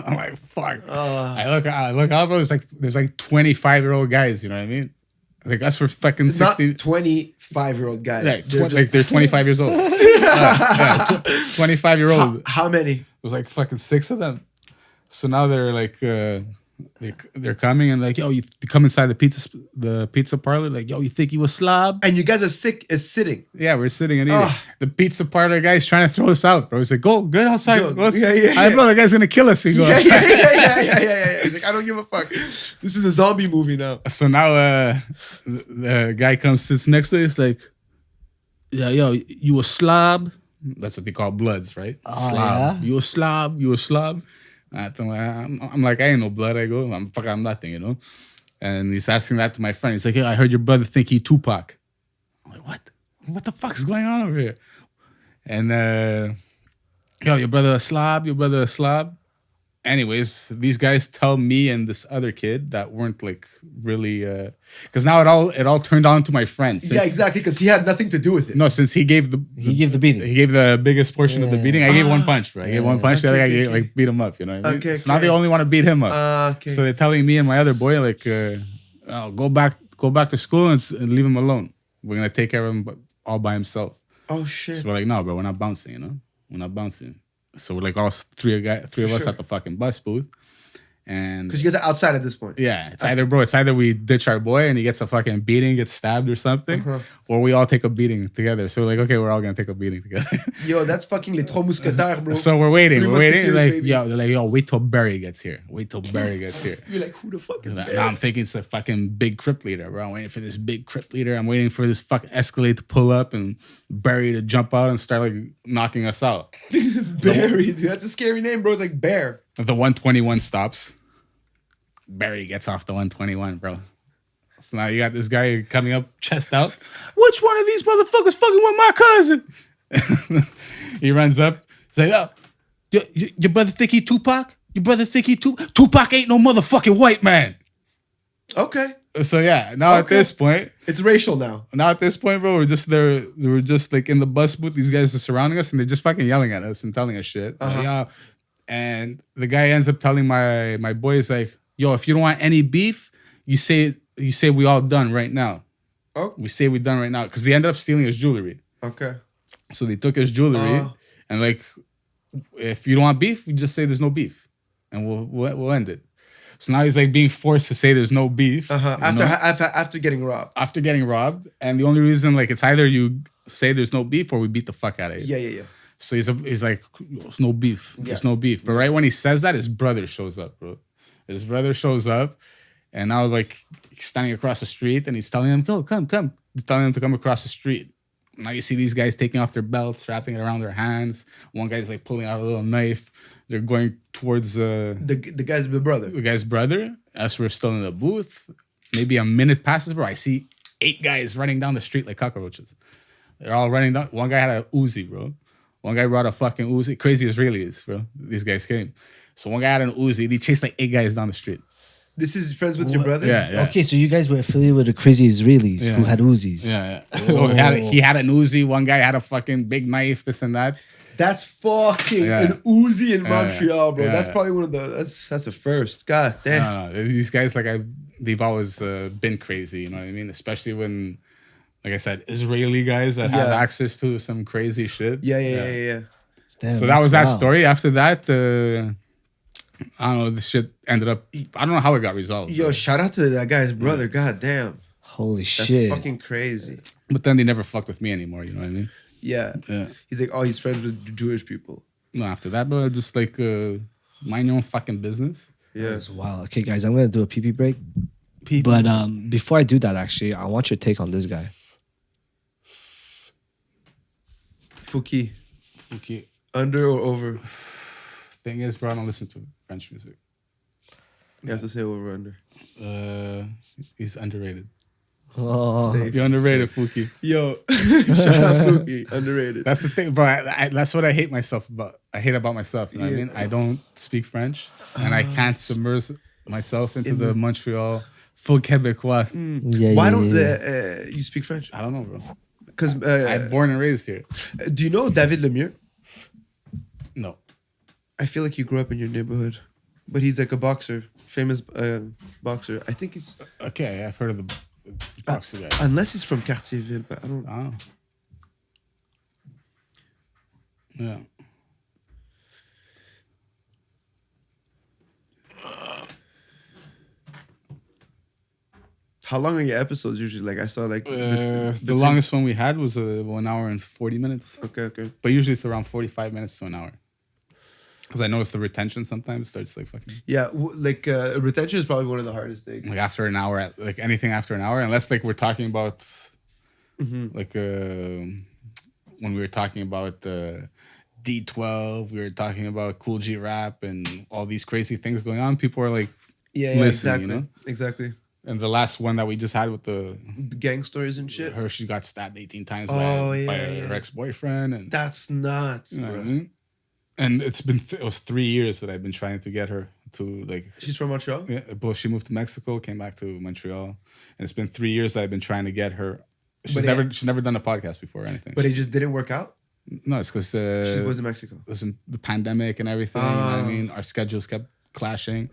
I'm like, fuck. I look out, bro. There's like 25-year-old guys. You know what I mean? Like us for fucking 16. Not 25-year-old guys. Yeah, they're 25 years old. 25-year-old. How many? It was like fucking 6 of them. So now they're like They're coming and like, yo, you come inside the pizza parlor. Like, yo, you think you a slob? And you guys are sitting. Yeah, we're sitting and eating. Ah. The pizza parlor guy's trying to throw us out, bro. He's like, go, get outside. Yo, Let's- yeah. I know the guy's gonna kill us. We go Yeah, outside. yeah. He's like, I don't give a fuck. This is a zombie movie now. So now the guy comes, sits next to us, like, yeah, yo, you a slob? That's what they call bloods, right? Slob. yeah? You a slob? You a slob? I'm like, I ain't no blood. I go, I'm nothing, you know? And he's asking that to my friend. He's like, yeah, I heard your brother think he Tupac. I'm like, what? What the fuck's going on over here? And, yo, your brother a slob? Your brother a slob? Anyways, these guys tell me and this other kid that weren't like really, because now it all turned on to my friend. Yeah, exactly, because he had nothing to do with it. No, since he gave the beating. he gave the biggest portion of the beating. I gave one punch, bro. I gave one punch. The other guy okay. like beat him up. You know what I mean? Okay, So now they okay. only want to beat him up. Okay. So they're telling me and my other boy like, oh, go back to school and leave him alone. We're gonna take care of him all by himself. Oh shit. So we're like, no, bro, we're not bouncing. You know, we're not bouncing. So we're like all three of us sure. at the fucking bus booth, and Because you guys are outside at this point. yeah, it's either we ditch our boy and he gets a fucking beating, gets stabbed or something, or we all take a beating together. So we're like, okay, we're all gonna take a beating together. Yo, that's fucking Les Trois Mousquetaires, bro. So we're waiting. Three We're waiting. Musketeers, Like, baby. yo, they're like, yo, wait till Barry gets here. Wait till Barry gets here. You're like, who the fuck is Now that? I'm thinking it's the fucking big crypt leader, bro. I'm waiting for this big crypt leader. I'm waiting for this fucking Escalade to pull up and Barry to jump out and start like knocking us out. Barry, dude. That's a scary name, bro. It's like Bear. The 121 stops. Barry gets off the 121, bro. So now you got this guy coming up, chest out. Which one of these motherfuckers fucking with my cousin? He runs up. He's like, oh, your brother think he Tupac? Your brother think he Tupac? Tupac ain't no motherfucking white man. Okay. So yeah, now at Okay. this point, It's racial now. bro, we're just there. We're just like in the bus booth. These guys are surrounding us and they're just fucking yelling at us and telling us shit. Like, yeah. And the guy ends up telling my boys like, yo, if you don't want any beef, you say we all done right now. Oh. We say we done right now because they ended up stealing his jewelry. Okay. So they took his jewelry and like, if you don't want beef, we just say there's no beef, and we'll end it. So now he's like being forced to say there's no beef you know, After getting robbed. after getting robbed, and the only reason like it's either you say there's no beef or we beat the fuck out of you. Yeah. So he's like, there's no beef. There's no beef. But right when he says that, his brother shows up, bro. His brother shows up, and now like he's standing across the street, and he's telling him, "Go, come." He's telling him to come across the street. Now you see these guys taking off their belts, wrapping it around their hands. One guy's like pulling out a little knife. They're going towards The guy's the brother. the guy's brother. As we're still in the booth, maybe a minute passes, bro. I see 8 guys running down the street like cockroaches. They're all running down. One guy had a Uzi, bro. One guy brought a fucking Uzi. Crazy Israelis, bro. These guys came. So one guy had an Uzi. They chased like 8 guys down the street. This is friends with your brother? Yeah. Okay, so you guys were affiliated with the crazy Israelis who had Uzis. Yeah. He had an Uzi. One guy had a fucking big knife, this and that. That's fucking Yeah. an Uzi in Montreal, bro. Yeah. That's probably one of the that's a first. God damn. No. These guys, like, they've always been crazy, you know what I mean? Especially when, like I said, Israeli guys that have Yeah. access to some crazy shit. Yeah. Damn, So that was that wild. story. After that, I don't know, the shit ended up, I don't know how it got resolved. Yo, shout out to that guy's brother. God damn. Holy That's shit. fucking crazy. But then they never fucked with me anymore, you know what I mean? Yeah. Yeah. He's like, oh, he's friends with Jewish people. No, after that, bro, just like mind your own fucking business. Yeah. That's wild. Okay, guys, I'm going to do a pee break. But before I do that, actually, I want your take on this guy. Fouki. Okay. Under or over? Thing is, bro, I don't listen to French music. You have to say over or under. He's underrated. Oh, Safe. You're underrated, Fouki. Yo, shout out Fouki. Underrated. That's the thing, bro. That's what I hate myself about. I hate about myself. You know what I mean? I don't speak French, and I can't submerge myself into the Montreal full Québécois. yeah, Why yeah, don't yeah. you speak French? I don't know, bro. Because I'm born and raised here. do you know David Lemieux? No. I feel like you grew up in your neighborhood, but he's like a boxer, famous boxer. I think he's Okay, I've heard of the boxer guy. unless he's from Cartierville, but I don't. Oh. Yeah. How long are your episodes usually? Like I saw like The longest one we had was 1 hour and 40 minutes. Okay. But usually it's around 45 minutes to an hour. Because I noticed the retention sometimes starts like fucking. Yeah, retention is probably one of the hardest things. Like after an hour, like anything after an hour, unless like we're talking about, like when we were talking about D12, we were talking about Cool G Rap and all these crazy things going on. People are like, listening, exactly, you know? exactly. And the last one that we just had with the gang stories and shit. she got stabbed 18 times Oh, by her ex-boyfriend, and That's nuts, you know bro. what I mean? And it was 3 years that I've been trying to get her to like. She's from Montreal? Yeah, but she moved to Mexico, came back to Montreal, and it's been 3 years that I've been trying to get her. She's never done a podcast before or anything. But it just didn't work out? No, it's because She was in Mexico. listen, the pandemic and everything. You know what I mean? Our schedules kept clashing.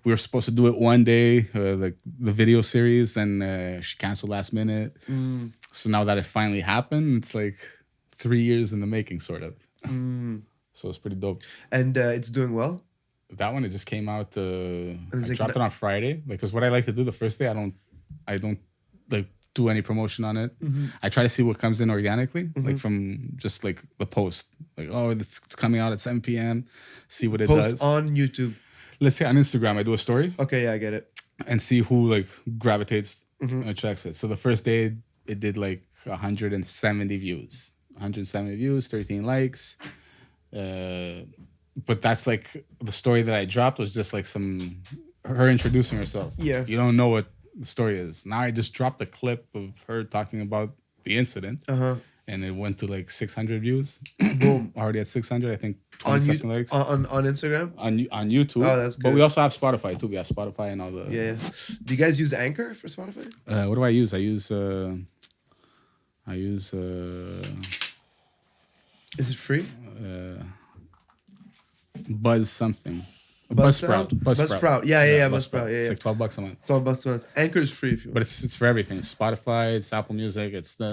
We were supposed to do it one day, like the video series, and she canceled last minute. So now that it finally happened, it's like 3 years in the making, sort of. So it's pretty dope. And it's doing well? That one, it just came out. I like dropped it on Friday. Because what I like to do the first day, I don't like do any promotion on it. I try to see what comes in organically, like from just like the post. Like, oh, it's coming out at 7 p.m. See what it does. Post on YouTube. Let's say on Instagram, I do a story Okay, yeah, I get it. and see who like gravitates and checks it. So the first day, it did like 170 views. 170 views, 13 likes. But that's like the story that I dropped was just like her introducing herself. Yeah. You don't know what the story is. Now I just dropped a clip of her talking about the incident. And it went to like 600 views. Boom. Already at 600, I think 20 something likes. On Instagram? On YouTube. Oh, that's good. But we also have Spotify too. We have Spotify and all the. Yeah. Do you guys use Anchor for Spotify? What do I use? I use. Is it free? Buzz something. Buzzsprout? Buzzsprout. Yeah, Buzzsprout. It's Yeah. like $12 a month. $12 a month. Anchor is free if you want. But it's for everything. It's Spotify, it's Apple Music, it's the.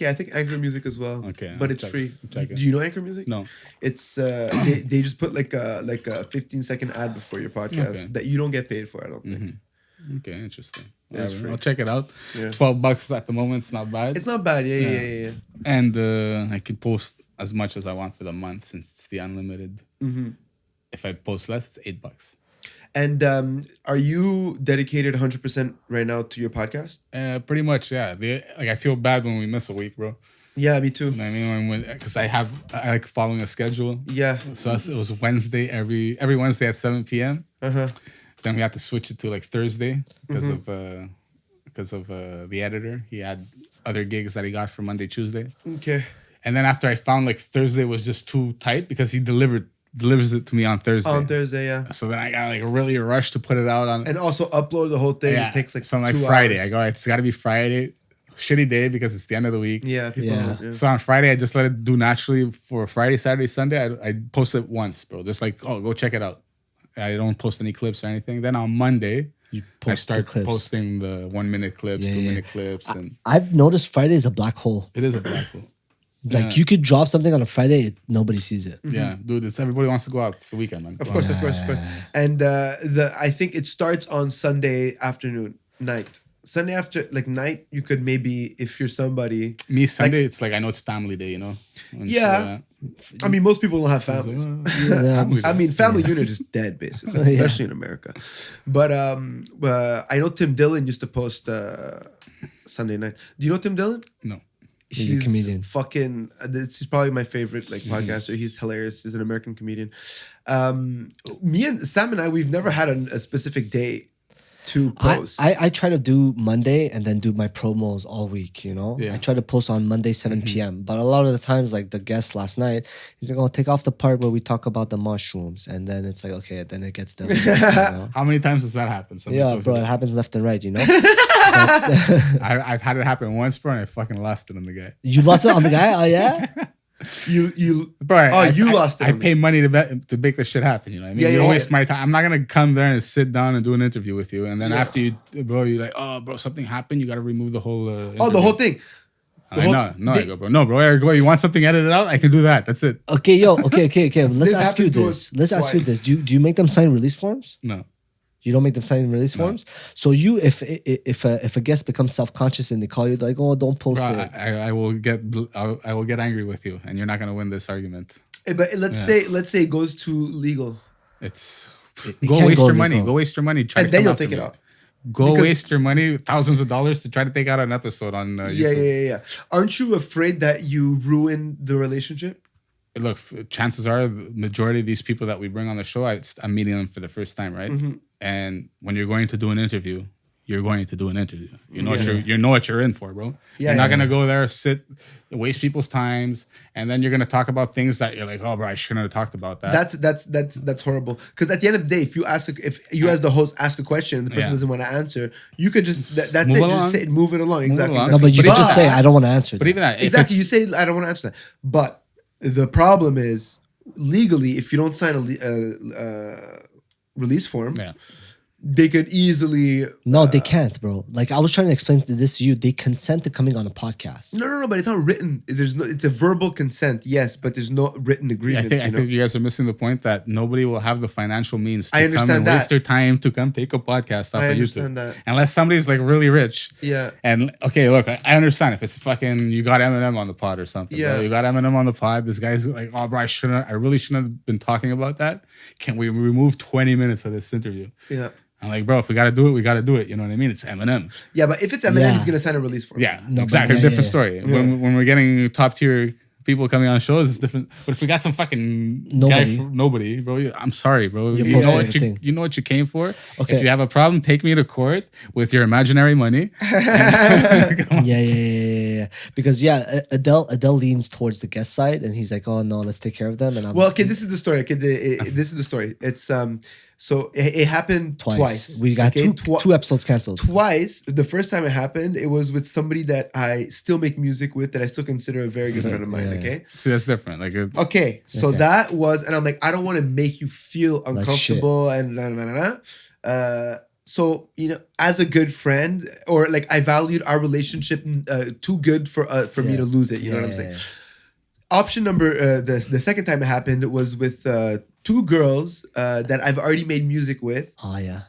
I think Anchor Music as well. Okay, But I'll it's check- free. check it. Do you know Anchor Music? No. It's they just put like a 15-second ad before your podcast Okay. that you don't get paid for, I don't think. Okay, interesting. Yeah, it's free. I'll check it out. Yeah. $12 at the moment. It's not bad. It's not bad. Yeah. And I could post as much as I want for the month since it's the unlimited. If I post less, it's $8. And are you dedicated 100% right now to your podcast? Pretty much, yeah. I feel bad when we miss a week, bro. Yeah, me too. You know what I mean? Because I like following a schedule. Yeah. So it was Wednesday every Wednesday at 7 p.m. Then we had to switch it to like Thursday because of the editor. He had other gigs that he got for Monday, Tuesday. Okay. And then after I found like Thursday was just too tight because he delivers it to me on Thursday. On Thursday, yeah. So then I got like really rushed to put it out on. And also upload the whole thing. Yeah. It takes like so on 2 like Friday. hours. I go, it's got to be Friday. Shitty day because it's the end of the week. Yeah, people Yeah. don't, So on Friday, I just let it do naturally for Friday, Saturday, Sunday. I post it once, bro. Just like, oh, go check it out. I don't post any clips or anything. Then on Monday, You I post the start clips. posting the 1 minute clips, Yeah, 2 yeah. minute clips, and I've noticed Friday is a black hole. it is a black hole. Like Yeah. you could drop something on a Friday, nobody sees it. Yeah, dude, it's everybody wants to go out. It's the weekend, man. Of course. And I think it starts on Sunday afternoon, night. Sunday after like night, you could maybe if you're somebody. Me Sunday, it's like I know it's family day, you know. And shit Yeah. like that. I mean, most people don't have families. Family I day. mean, family unit is dead, basically, Yeah. especially in America. But I know Tim Dillon used to post Sunday night. Do you know Tim Dillon? No. He's a comedian. Fucking, he's probably my favorite like podcaster. He's hilarious. He's an American comedian. Me and Sam and I, we've never had a specific day to post. I try to do Monday and then do my promos all week, you know? Yeah. I try to post on Monday, 7 p.m. But a lot of the times, like the guest last night, he's like, oh, take off the part where we talk about the mushrooms. And then it's like, okay, then it gets done. You know? How many times does that happen? Somebody Yeah, posts bro, it. it happens left and right, you know? I've had it happen once, bro, and I fucking lost it on the guy. You lost it on the guy? Oh, yeah? you Bro, you lost it. I pay money to make this shit happen. You know what I mean? Yeah, You yeah, don't waste yeah. my time. I'm not gonna come there and sit down and do an interview with you, and then after you, bro, you're like, oh, bro, something happened. You got to remove the whole. the whole thing. I go, bro. No, bro. I go. You want something edited out? I can do that. That's it. Okay, yo, okay. Let's This ask you happened to this. us Let's ask you twice. this. Do you make them sign release forms? No. You don't make them sign release forms. So you, if a guest becomes self-conscious and they call you, they're like, oh, don't post Bro, it. I will get angry with you, and you're not gonna win this argument. But let's say it goes to legal, It's It go can't waste go your money. legal. Go waste your money. Try and to then come you'll after take it me. off. Go Because- waste your money, thousands of dollars to try to take out an episode on YouTube. Yeah. Aren't you afraid that you ruin the relationship? Look, chances are the majority of these people that we bring on the show, I'm meeting them for the first time, right? Mm-hmm. And when you're going to do an interview, you're going to do an interview. You know what you're in for, bro. You're not gonna go there, sit, waste people's times, and then you're gonna talk about things that you're like, oh, bro, I shouldn't have talked about that. That's horrible. Because at the end of the day, if you as the host ask a question and the person doesn't want to answer, you could just that's Move it. along. Just sit and move it along. Exactly. along. No, but you could just say, But- I don't want to answer. But even that, if Exactly. it's- You say I don't want to answer that. But the problem is legally, if you don't sign a release form, yeah. they could easily. No, they can't, bro. Like I was trying to explain this to you. They consent to coming on a podcast. No, but it's not written. It's a verbal consent, yes, but there's no written Yeah, agreement. I think you guys are missing the point that nobody will have the financial means to I come understand and that. waste their time to come take a podcast off I of understand YouTube. that. Unless somebody's like really rich. Yeah. And okay, look, I understand if it's fucking you got Eminem on the pod or something. Yeah. Bro. You got Eminem on the pod. This guy's like, oh, bro, I really shouldn't have been talking about that. Can we remove 20 minutes of this interview? Yeah. I'm like, bro, if we gotta do it, we gotta do it. You know what I mean? It's Eminem. Yeah, but if it's Eminem, Yeah. he's gonna sign a release form. Yeah, No, but exactly. yeah, Different yeah. story. When we're getting top tier people coming on shows, it's different. But if we got some fucking Nobody. nobody, bro, I'm sorry, bro. You're You know posting what everything. you know what you came for. Okay. If you have a problem, take me to court with your imaginary money. Yeah. Because Adele leans towards the guest side, and he's like, "Oh no, let's take care of them." And I'm Well, okay, this is the story. Okay, this is the story. It's so it happened twice. We got okay? two episodes canceled. Twice. The first time it happened, it was with somebody that I still make music with, that I still consider a very good friend of mine. Yeah. Okay. See, that's different. Like, Okay, so Okay. that was, and I'm like, I don't want to make you feel shit. uncomfortable and so as a good friend, or like I valued our relationship too good for me to lose it. You know what I'm saying? Option number, the second time it happened was with two girls that I've already made music with, Oh yeah.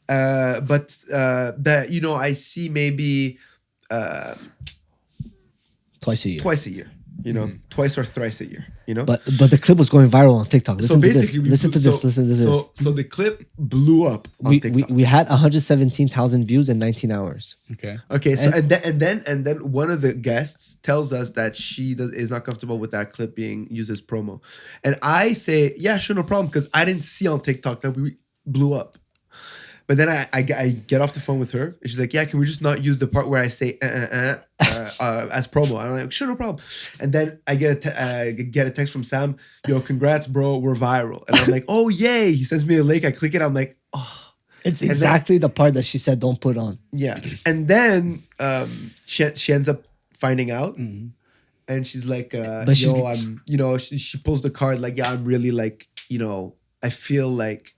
but that I see maybe Twice a year. twice a year. Twice or thrice a year. But the clip was going viral on TikTok. Listen to this. we Listen to blew- this. Listen to this. So the clip blew up on we TikTok. we had 117,000 views in 19 hours. okay. Okay, so and then one of the guests tells us that she is not comfortable with that clip being used as promo, and I say, yeah, sure, no problem, because I didn't see on TikTok that we blew up. But then I get off the phone with her, and she's like, yeah, can we just not use the part where I say as promo? I'm like, sure, no problem. And then I get a text from Sam, yo, congrats, bro, we're viral. And I'm like, oh yay! He sends me a link. I click it. I'm like, oh. It's exactly the part that she said don't put on. Yeah, and then she ends up finding out, and she's like, But she's- I'm, she pulls the card like, yeah, I'm really like, I feel like,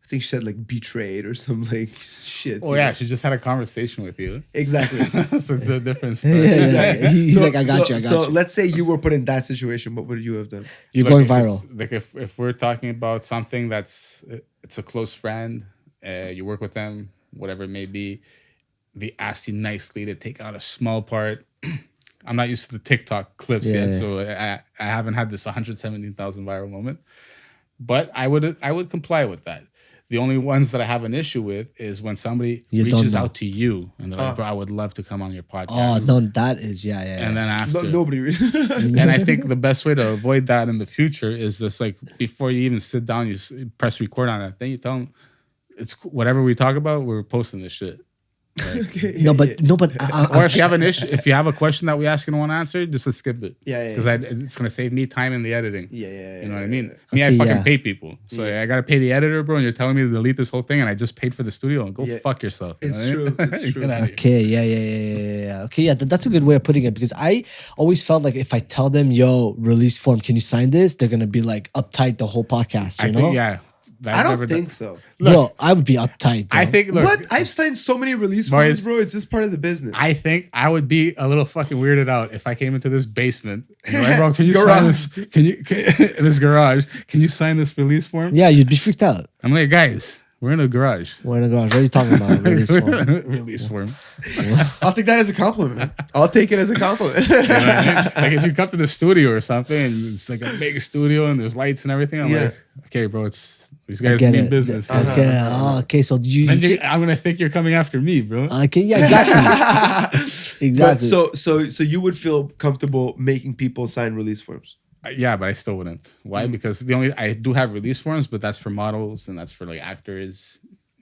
I think she said like betrayed or some like shit. Oh yeah, she just had a conversation with you. exactly. So it's a different story. Yeah. He's like, I got you. So let's say you were put in that situation. What would you have done? You're Look, going if viral. it's- Like if we're talking about something it's a close friend, you work with them, whatever it may be, they ask you nicely to take out a small part. I'm not used to the TikTok clips yet, so I haven't had this 117,000 viral moment. But I would comply with that. The only ones that I have an issue with is when somebody You don't reaches know. out to you and they're like, bro, I would love to come on your Oh podcast. no, that is yeah. And then after, Nobody really. and I think the best way to avoid that in the future is just like before you even sit down, you press record on it. Then you tell them, it's whatever we talk about, we're posting this shit. No, but Or if you have an issue, if you have a question that we ask and don't want to answer, just skip it. Yeah. Because it's gonna save me time in the editing. Yeah. You know what I mean? Me, I Okay, fucking yeah. pay people, so I gotta pay the editor, bro. And you're telling me to delete this whole thing, and I just paid for the studio. And go Yeah. fuck yourself. You It's know what I mean? true, it's true. Get out of here. Okay, yeah. Okay, yeah, that's a good way of putting it because I always felt like if I tell them, "Yo, release form, can you sign this?" They're gonna be like uptight the whole podcast. You I know? think, yeah. I don't think so. Bro, I would be uptight. Bro. I think. Look, What? I've signed so many release Boys- forms, bro. It's just part of the business. I think I would be a little fucking weirded out if I came into this basement and you're like, bro, can you sign Garage. this? Can this garage? Can you sign this release form? Yeah, you'd be freaked out. I'm like, guys, We're in a garage. We're in a garage. What are you talking about? Release form. Release form. I'll take that as a compliment, man. I'll take it as a compliment. You know what I mean? Like if you come to the studio or something, and it's like a big studio and there's lights and everything, I'm like, okay, bro, it's these guys Get mean it. business. Okay. Okay. So you. And I'm gonna think you're coming after me, bro. Okay. Yeah. Exactly. But Exactly. so you would feel comfortable making people sign release forms? Yeah, but I still wouldn't. Why? Because I do have release forms, but that's for models and that's for like actors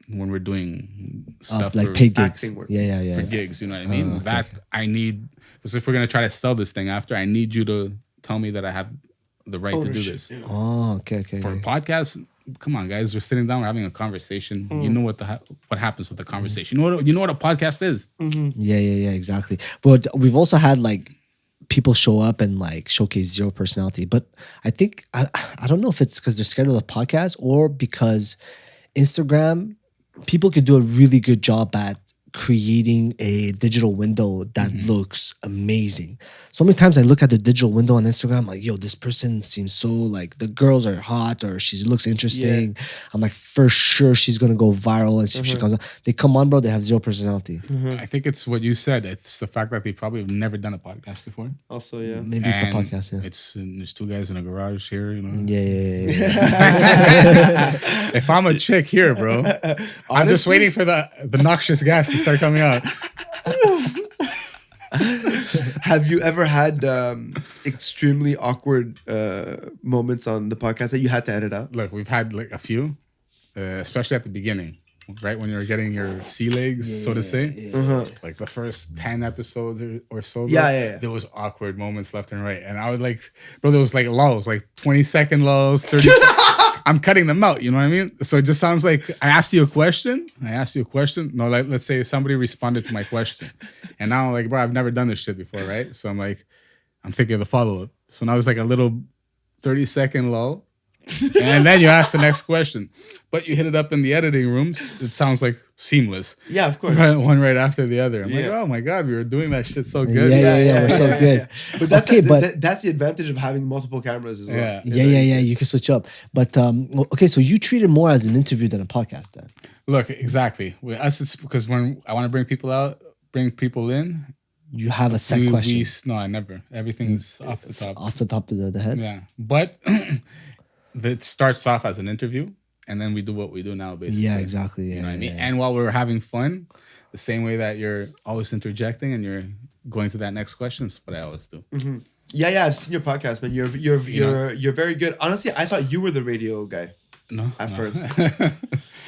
when we're doing stuff like for, paid gigs. acting work. Yeah. for gigs. You know what I mean? I need, because if we're gonna try to sell this thing after, I need you to tell me that I have the right to do this. Yeah. Oh, okay. For a podcast, come on, guys, we're sitting down, we're having a conversation. You know what what happens with the conversation. You know what a podcast is. Yeah, exactly. But we've also had like people show up and like showcase zero personality. But I think I don't know if it's because they're scared of the podcast or because Instagram, people could do a really good job at creating a digital window that looks amazing. So many times I look at the digital window on Instagram, like, yo, this person seems so like the girls are hot or she looks interesting. I'm like, for sure she's gonna go viral and if she comes out. They come on, bro, they have zero personality. I think it's what you said. It's the fact that they probably have never done a podcast before. Also, yeah. Maybe it's the And podcast, yeah. There's two guys in a garage here, you know. Yeah. If I'm a chick here, bro, I'm just waiting for the noxious gas to start coming out. Have you ever had extremely awkward moments on the podcast that you had to edit out? Look, we've had like a few, especially at the beginning, right when you're getting your sea legs, so to say. Like the first 10 episodes or so. Yeah. There was awkward moments left and right, and I would like, bro, there was like lulls, like 20-second lulls, 30. I'm cutting them out, you know what I mean? So it just sounds like I asked you a question. No, like let's say somebody responded to my question. And now I'm like, bro, I've never done this shit before, right? So I'm thinking of the follow-up. So now it's like a little 30-second lull. And then you ask the next question. But you hit it up in the editing rooms. It sounds like seamless. Yeah, of course. One right after the other. I'm like, Yeah. oh my God, we were doing that shit so good. Yeah, we're so good. But that's Okay, but- that's the advantage of having multiple cameras as well. Yeah. You can switch up. But okay, so you treat it more as an interview than a podcast then. Look, exactly. With us, it's because when I want to bring people in, You have a set question no, I never. Everything is off the top. off the top of the head. Yeah. But it starts off as an interview, and then we do what we do now, basically. Yeah, exactly. You know what I mean? And while we're having fun, the same way that you're always interjecting and you're going to that next question is what I always do. Yeah, I've seen your podcast, man. You're very good. Honestly, I thought you were the radio guy No. at first.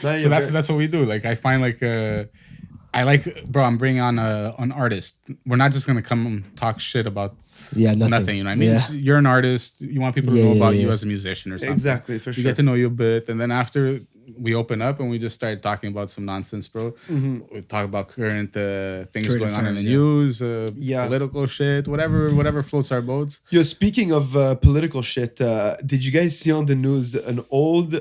So that's what we do. Like I find like bro, I'm bringing on an artist. We're not just gonna come and talk shit about nothing. You know what I mean? Yeah. You're an artist. You want people to know about you as a musician or something. Exactly, for You sure. get to know you a bit, and then after we open up and we just start talking about some nonsense, bro. We talk about current things Current going on in the affairs, news, political shit, whatever floats our boats. Yo, speaking of political shit, did you guys see on the news an old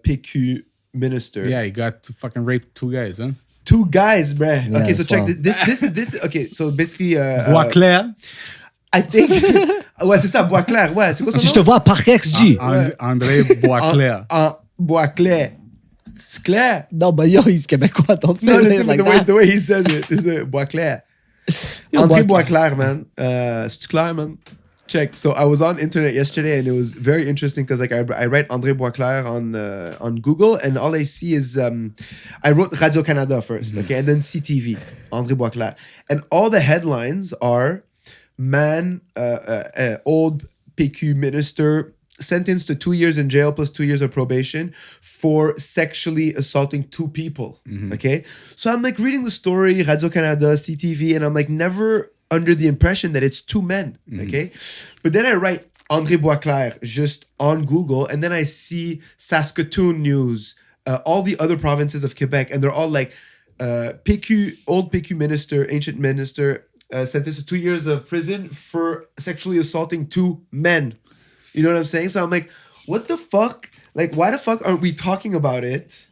PQ minister? Yeah, he got fucking raped 2 guys, huh? 2 guys, bruh. Yeah, Okay, so it's check wild. this. Okay, so basically, Bois clair. I think. Ouais, c'est ça, Bois Clair. Ouais, c'est quoi son Si je nom? te vois par G. André Bois clair. Bois Clair. C'est clair. No, but yo, he's Québécois. Don't say No, it listen, like the that. way he says it. It's Bois Clair. Yo, André Bois Bois Clair, man. C'est clair, man. Check. So I was on internet yesterday and it was very interesting because like I write André Bois Clair on Google and all I see is I wrote Radio Canada first, okay, and then CTV, André Bois Clair, and all the headlines are old PQ minister sentenced to 2 years in jail plus 2 years of probation for sexually assaulting 2 people. Okay, so I'm like reading the story, Radio Canada, CTV, and I'm like never under the impression that it's 2 men. Okay, but then I write André Bois Clair just on Google, and then I see Saskatoon News, all the other provinces of Quebec, and they're all like old PQ minister, ancient minister, sentenced to 2 years of prison for sexually assaulting 2 men. You know what I'm saying? So I'm like, what the fuck? Like, why the fuck aren't we talking about it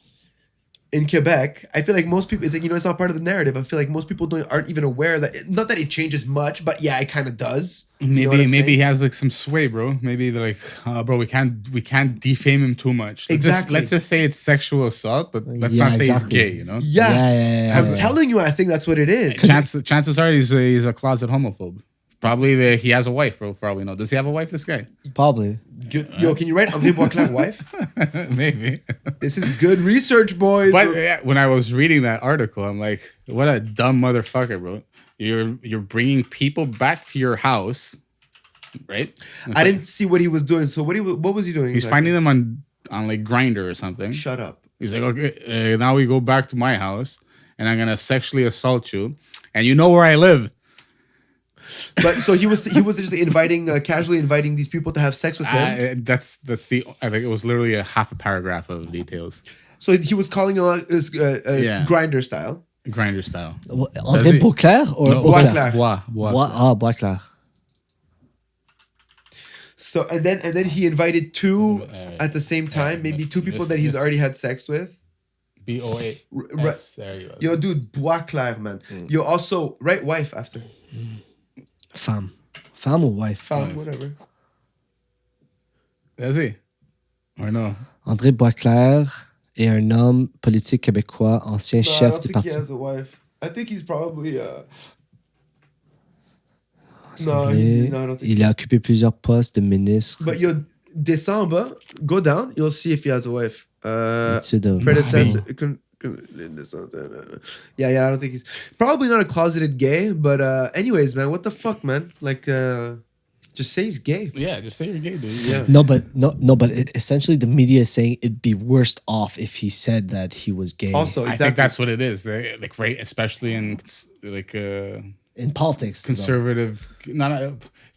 in Quebec, I feel like most people, it's like, it's not part of the narrative. I feel like most people aren't even aware that, not that it changes much, but yeah, it kind of does. Maybe he has like some sway, bro. Maybe they're like, bro, we can't defame him too much. Let's just say it's sexual assault, but let's not say he's gay, you know? Yeah. I'm telling you, I think that's what it is. Chances are he's a closet homophobe. Probably he has a wife, bro, for all we know. Does he have a wife, this guy? Probably. Yo, can you write André Boisclair wife? Maybe. This is good research, boys. But when I was reading that article, I'm like, what a dumb motherfucker, bro. You're bringing people back to your house, right? I didn't see what he was doing. So what was he doing? He's finding them on like Grindr or something. Shut up. He's like, okay, now we go back to my house, and I'm gonna sexually assault you, and you know where I live. But so he was just casually inviting these people to have sex with him. I think it was literally a half a paragraph of details. So he was calling it Grindr style. Grindr style. André Boisclair or Boisclair? Boisclair. So and then he invited two at the same time, maybe two people that he's already had sex with. BOA. There you go. Yo, dude, Boisclair, man. Yo, also write wife after. Femme or wife? Femme, whatever. Vas-y. Or no? André Boisclair est un homme politique québécois, ancien chef du parti. He has a wife. I think he's probably. Il a occupé plusieurs postes de ministre. But yo, descends en bas, go down, you'll see if he has a wife. Predecessor. Yeah, I don't think he's probably not a closeted gay, but anyways, man, what the fuck, man? Like, just say he's gay. Yeah, just say you're gay, dude. Yeah. No, but essentially the media is saying it'd be worse off if he said that he was gay. Also, exactly. I think that's what it is. Like, right, especially in like in politics, conservative,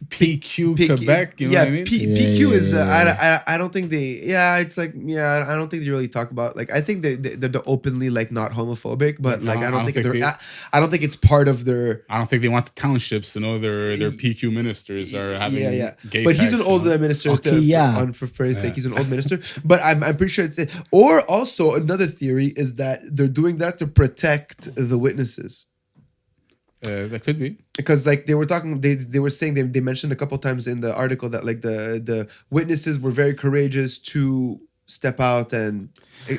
PQ Quebec. You know what I mean? PQ is. I don't think they. Yeah, it's like. Yeah, I don't think they really talk about. Like, I think they're openly like not homophobic, but like I don't think I don't think it's part of their. I don't think they want the townships to know their PQ ministers are having. Gay but sex, he's an old minister. Okay, for his sake, he's an old minister. But I'm pretty sure it's. Or also another theory is that they're doing that to protect the witnesses. That could be, because like they were talking, they were saying they mentioned a couple times in the article that like the witnesses were very courageous to step out, and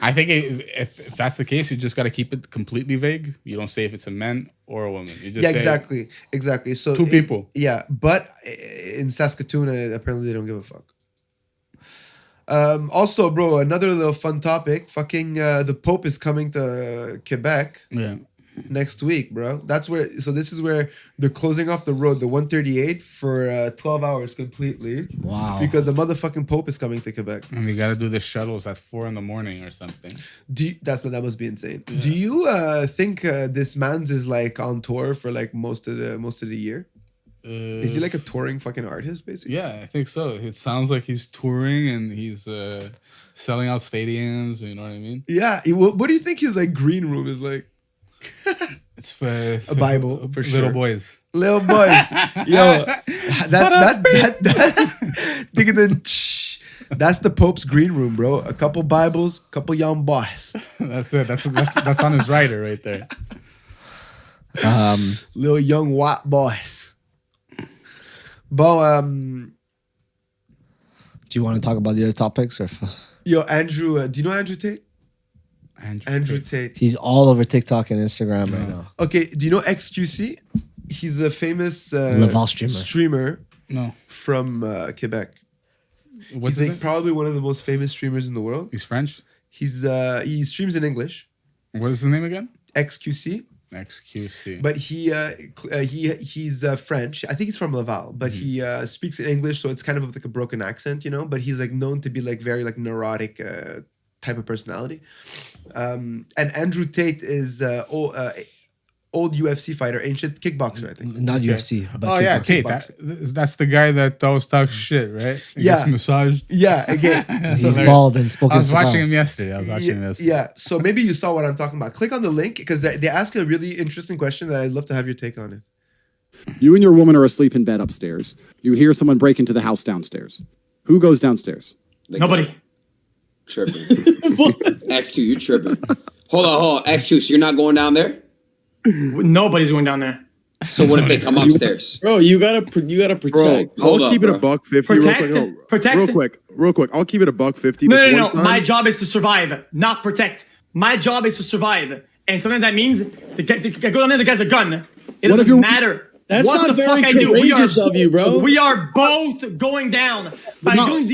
I think if that's the case, you just got to keep it completely vague. You don't say if it's a man or a woman. You just say exactly. So two people. Yeah, but in Saskatoon, apparently they don't give a fuck. Also, bro, another little fun topic. Fucking the Pope is coming to Quebec. Yeah. Next week, bro. That's where. So this is where they're closing off the road, the 138, for 12 hours completely. Wow. Because the motherfucking Pope is coming to Quebec, and we got to do the shuttles at 4 a.m. or something. That must be insane. Yeah. Do you think this man's is like on tour for like most of the year? Is he like a touring fucking artist, basically? Yeah, I think so. It sounds like he's touring and he's selling out stadiums. You know what I mean? Yeah. What do you think his like green room is like? It's for a Bible for little boys. Little boys, yo, that's the Pope's green room, bro. A couple Bibles, couple young boys. That's it. That's on his rider right there. Little young white boys. But do you want to talk about the other topics or? Yo, Andrew, do you know Andrew Tate? Andrew Tate. He's all over TikTok and Instagram right now. Okay, do you know XQC? He's a famous Laval streamer. No. From Quebec. What's he's like probably one of the most famous streamers in the world. He's French? He streams in English. What is the name again? XQC. But he's French. I think he's from Laval, but he speaks in English, so it's kind of like a broken accent, you know. But he's like known to be like very like neurotic type of personality. And Andrew Tate is old UFC fighter, ancient kickboxer, I think. Not UFC, but oh yeah, Tate. That's the guy that always talks shit, right? He yeah, gets massaged. Yeah, again, he's bald and spoken. I was watching him yesterday. Yeah, so maybe you saw what I'm talking about. Click on the link because they ask a really interesting question that I'd love to have your take on it. You and your woman are asleep in bed upstairs. You hear someone break into the house downstairs. Who goes downstairs? Nobody. Tripping. XQ, you tripping. Hold on. X2, so you're not going down there? Nobody's going down there. So what if they come upstairs? Bro, you gotta protect. Hold I'll up, keep it bro. a buck 50 Protect? real quick. No, Protect? real quick. I'll keep it a buck 50. No, this no, one no. time. My job is to survive, not protect. My job is to survive. And sometimes that means the guy go down there, the guy's a gun. It What if doesn't you're- matter. That's what not the very fuck I do. courageous of you, bro. We are both going down by No. doing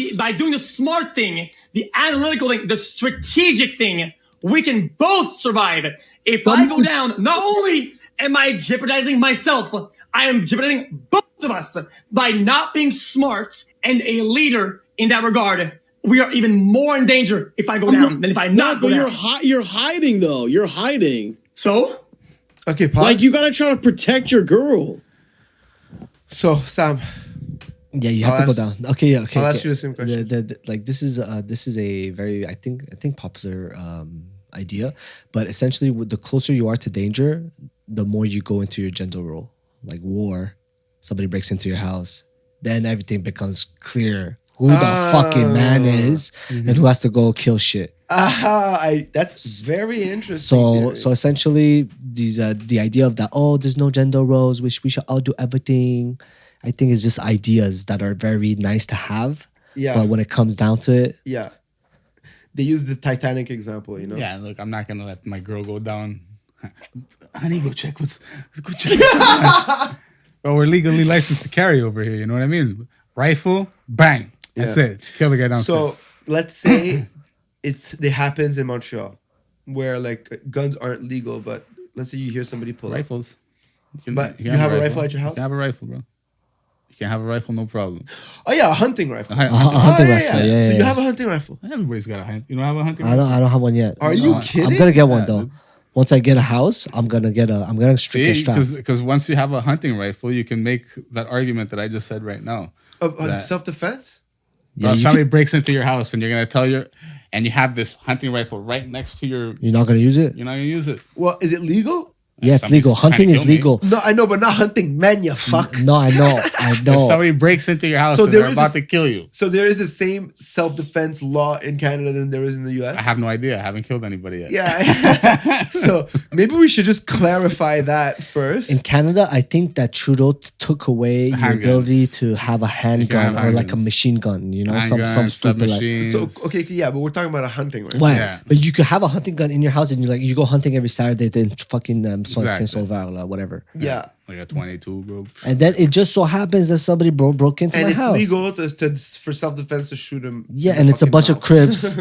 the smart thing, the analytical thing, the strategic thing. We can both survive. If I go down, not only am I jeopardizing myself, I am jeopardizing both of us by not being smart and a leader in that regard. We are even more in danger if I go down than if I not go but down. you're hiding though. You're hiding. So Okay, pause. Like you gotta try to protect your girl. So Sam, Yeah, you have I'll to go ask- down. Okay, yeah, okay. I'll okay. ask you the same question. Like this is a very I think popular idea, but essentially, the closer you are to danger, the more you go into your gender role. Like war, somebody breaks into your house, then everything becomes clear who the fucking man is and who has to go kill shit. That's very interesting. So theory. so essentially, these the idea of that there's no gender roles, which we should all do everything. I think it's just ideas that are very nice to have. Yeah. But when it comes down to it, yeah, they use the Titanic example. You know. Yeah, look, I'm not gonna let my girl go down. Honey, go check what's going on. Bro, we're legally licensed to carry over here. You know what I mean? Rifle, bang. That's Yeah. it. Kill the guy downstairs. So let's say it happens in Montreal, where like guns aren't legal, but let's say you hear somebody pull up. Rifles. But you have a rifle at your house? You can have a rifle, bro. You can have a rifle, no problem. Oh yeah, a hunting rifle. A a hunting Oh, rifle. Yeah, So you yeah. have a hunting rifle. Everybody's got a hunt. You don't have a hunting I don't have one yet. Are you kidding? I'm gonna get one Yeah, though. dude. Once I get a house, I'm gonna get get strapped. Because once you have a hunting rifle, you can make that argument that I just said right now. Of That- self-defense? Yeah, if you somebody breaks into your house and you're gonna tell and you have this hunting rifle right next to You're not gonna use it? you're not gonna use it. Well, is it legal? Yeah, it's Somebody's legal. trying to Hunting is kill me. legal. No, I know, but not hunting men, you fuck. No, I know. I If know. somebody breaks into your house So and there they're is about this- to kill you, So there is the same self-defense law in Canada than there is in the US? I have no idea. I haven't killed anybody yet. Yeah. So maybe we should just clarify that first. In Canada, I think that Trudeau took away your Handguns. ability to have a handgun have or like a handguns. machine gun. You know, some Handguns, stupid like. submachines. So okay, yeah, but we're talking about a hunting rifle. Why? Yeah. But you could have a hunting gun in your house and you go hunting every Saturday in fucking Exactly. Saint-Sauveur, whatever. Yeah. Like a 22, bro. And then it just so happens that somebody broke into And my it's house. legal for self-defense to shoot him. Yeah, in and the it's a fucking bunch of mouth. cribs.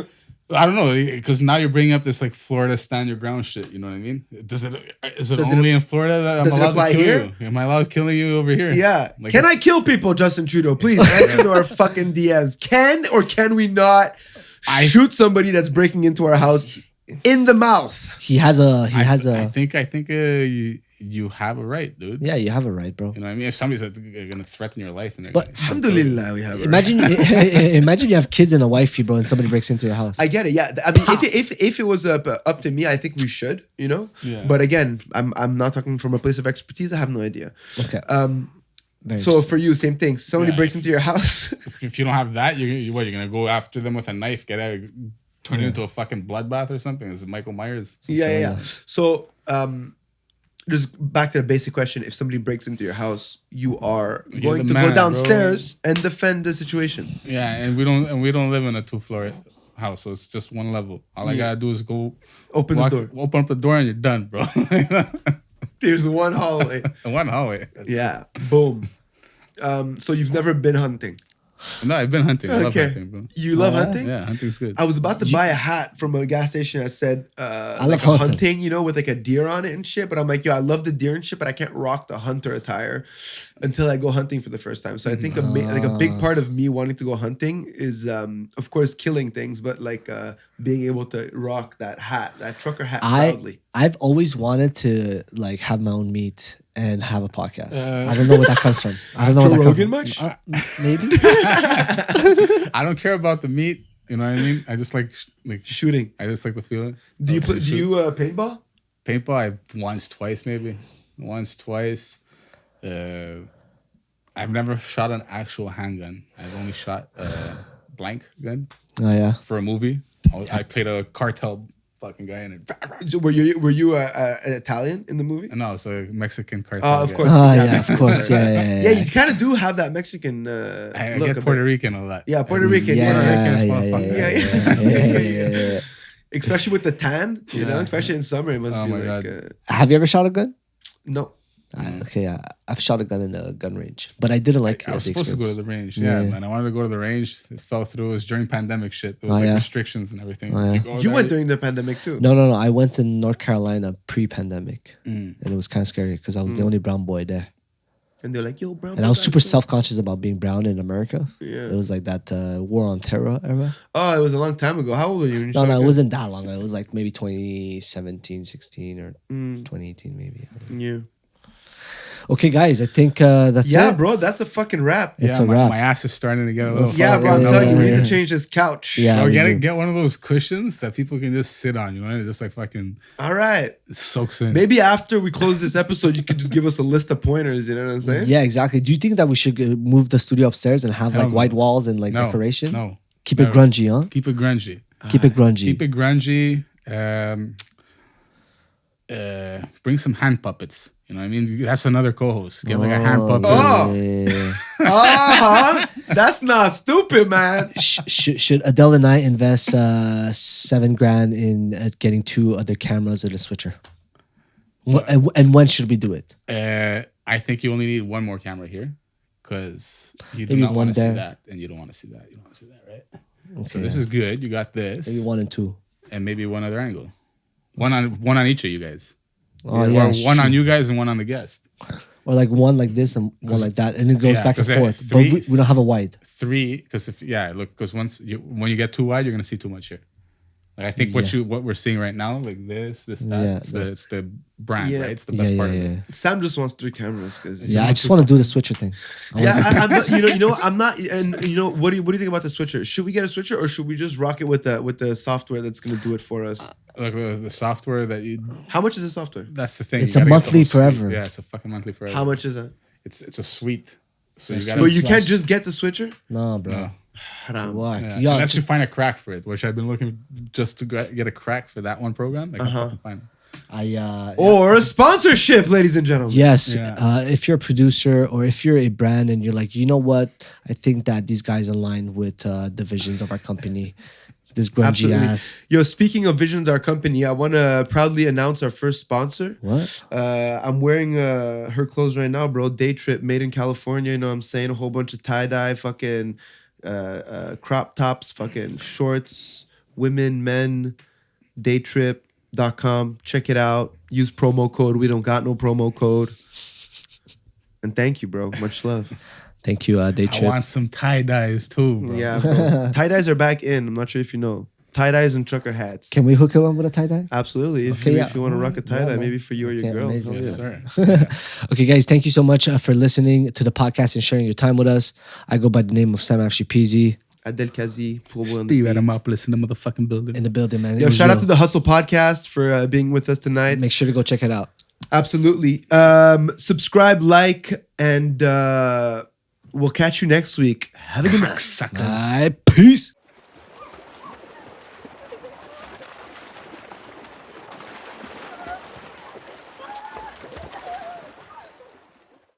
I don't know, because now you're bringing up this like Florida stand your ground shit. You know what I mean? Is it only in Florida that I'm does it allowed apply to kill here? you? Am I allowed killing you over here? Yeah. Like, Can I kill people, Justin Trudeau? Please answer to our fucking DMs. Can or can we not shoot somebody that's breaking into our house in the mouth? He has a. I think you have a right, dude. Yeah, you have a right, bro. You know what I mean? If somebody's gonna threaten your life, and they're But- gonna- Alhamdulillah, we have it. Imagine, imagine you have kids and a wifey, bro, and somebody breaks into your house. I get it. Yeah, I mean, if it was up to me, I think we should. You know. Yeah. But again, I'm not talking from a place of expertise. I have no idea. Okay. Very So interesting. for you, same thing. Somebody Yeah, breaks if- into your house. if you don't have that, you're gonna go after them with a knife, turn it into a fucking bloodbath or something? Is it Michael Myers? Yeah. So, just back to the basic question: if somebody breaks into your house, you are You're going the to man, go downstairs and defend the situation. Yeah, and we don't live in a 2-floor house, so it's just one level. All I gotta do is go Open the door. open up the door, and you're done, bro. There's one hallway. One hallway. That's Yeah. Boom. So you've never been hunting. it. No, I've been hunting. I love Okay. hunting, bro. You love hunting? Yeah, hunting's good. I was about to buy a hat from a gas station that said love like a hunting. hunting, you know, with like a deer on it and shit. But I'm like, yo, I love the deer and shit, but I can't rock the hunter attire until I go hunting for the first time. So I think like a big part of me wanting to go hunting is, of course, killing things, but like being able to rock that hat, that trucker hat proudly. I've always wanted to like have my own meat and have a podcast. I don't know where that comes from. I don't know where Joe that Rogan comes from. much? Maybe. I don't care about the meat. You know what I mean? I just like Shooting. I just like the feeling. Do you of play? the Do shoot. you paintball? Paintball? I once, twice, maybe. Once, twice. I've never shot an actual handgun. I've only shot a blank gun Oh yeah. for a movie. I played a cartel fucking guy in it. So were you Italian in the movie? No, it's a Mexican cartel. Oh, of guy. course. Yeah, of course. Yeah. Yeah, you kind of do have that Mexican I look. get a Puerto bit. Rican a lot. Yeah, Puerto Rican. Yeah, Yeah. Especially with the tan, you know, especially in summer, it must Oh be my like. God. Have you ever shot a gun? No. Okay, I've shot a gun in a gun range, but I didn't like I was the supposed to go to experience. the range. Yeah. Yeah, man. I wanted to go to the range. It fell through. It was during pandemic shit. There was Oh, like yeah. restrictions and everything. Oh, If yeah. go You there, went during the pandemic too. No. I went to North Carolina pre-pandemic, Mm. and it was kind of scary because I was the only brown boy there, And they're like, yo, brown. and I was boy super back there. self-conscious about being brown in America. Yeah. It was like that war on terror era. Oh, it was a long time ago. How old were you when you No, shot it gun? wasn't that long. It was like maybe 2017, 16, or Mm. 2018 maybe. Yeah. Okay, guys, I think that's Yeah, it. bro, that's a fucking wrap. It's yeah, a wrap. my ass is starting to get a little. Yeah, bro, I'm Yeah, telling you, we yeah. need to change this couch. Yeah. Bro, we do. get one of those cushions that people can just sit on. You know, it just like fucking All right. it soaks in. Maybe after we close this episode, you could just give us a list of pointers. You know what I'm saying? Yeah, exactly. Do you think that we should move the studio upstairs and have Hell like no. white walls and like No, decoration? No, Keep it Never. grungy, huh? Keep it grungy. Keep it grungy. Keep it grungy. Bring some hand puppets. You know what I mean? That's another co-host. Get like a hand puppet. Oh. yeah. Uh-huh. That's not stupid, man. Should Adele and I invest $7,000 in getting 2 other cameras and a switcher? And when should we do it? I think you only need one more camera here because you do Maybe not one want to see there. that, and you don't want to see that. You don't want to see that, right? Okay, So this is good. You got this, maybe 1 and 2. and maybe one other angle. One on each of you guys. Oh, Or yeah, one on shoot. you guys and one on the guest. Or like one like this and one like that, and it goes yeah, back and 'cause forth. three- But we don't have a wide. 3, because when you get too wide, you're gonna see too much here. Like I think what we're seeing right now, like this, that, Yeah, it's the brand, Yeah. right? It's the best part of it. Sam just wants 3 cameras because Yeah, I just want to do the switcher thing. I'm not, you know, I'm not. And you know, what do you think about the switcher? Should we get a switcher or should we just rock it with the software that's gonna do it for us? Like the software that you. How much is the software? That's the thing. It's you a gotta get the monthly whole suite. forever. Yeah, it's a fucking monthly forever. How much is that? It's a suite. So you got. But you can't just get the switcher. No, bro. No. Haram. Whack. Yeah. Yeah, Unless you find a crack for it, which I've been looking just to get a crack for that one program. I can't fucking find it. Or a sponsorship, ladies and gentlemen. Yes, Yeah. if you're a producer or if you're a brand and you're like, you know what, I think that these guys align with the visions of our company. This grungy Absolutely. ass. Yo, speaking of Visions, our company, I want to proudly announce our first sponsor. What? I'm wearing her clothes right now, bro. Day Trip, made in California. You know what I'm saying? A whole bunch of tie-dye, fucking crop tops, fucking shorts, women, men, daytrip.com. Check it out. Use promo code. We don't got no promo code. And thank you, bro. Much love. Thank you, Day I Trip. want some tie dyes too, bro. Yeah, bro. Tie-dyes are back in. I'm not sure if you know. Tie-dyes and trucker hats. Can we hook it up with a tie dye? Absolutely. If Okay, you, yeah. if you want to rock a tie-dye, man. maybe for you or your Okay, girl. amazing. Hell Yes, yeah. sir. Okay, guys, thank you so much for listening to the podcast and sharing your time with us. I go by the name of Sam Afshi Peasy Adel Kazi. Steve Adamopoulos in the motherfucking building. in the building, man. It Yo, was shout out real. to the Hustle Podcast for being with us tonight. Make sure to go check it out. Absolutely. Subscribe, like, and we'll catch you next week. Have a good night. Suckers. Bye. Peace.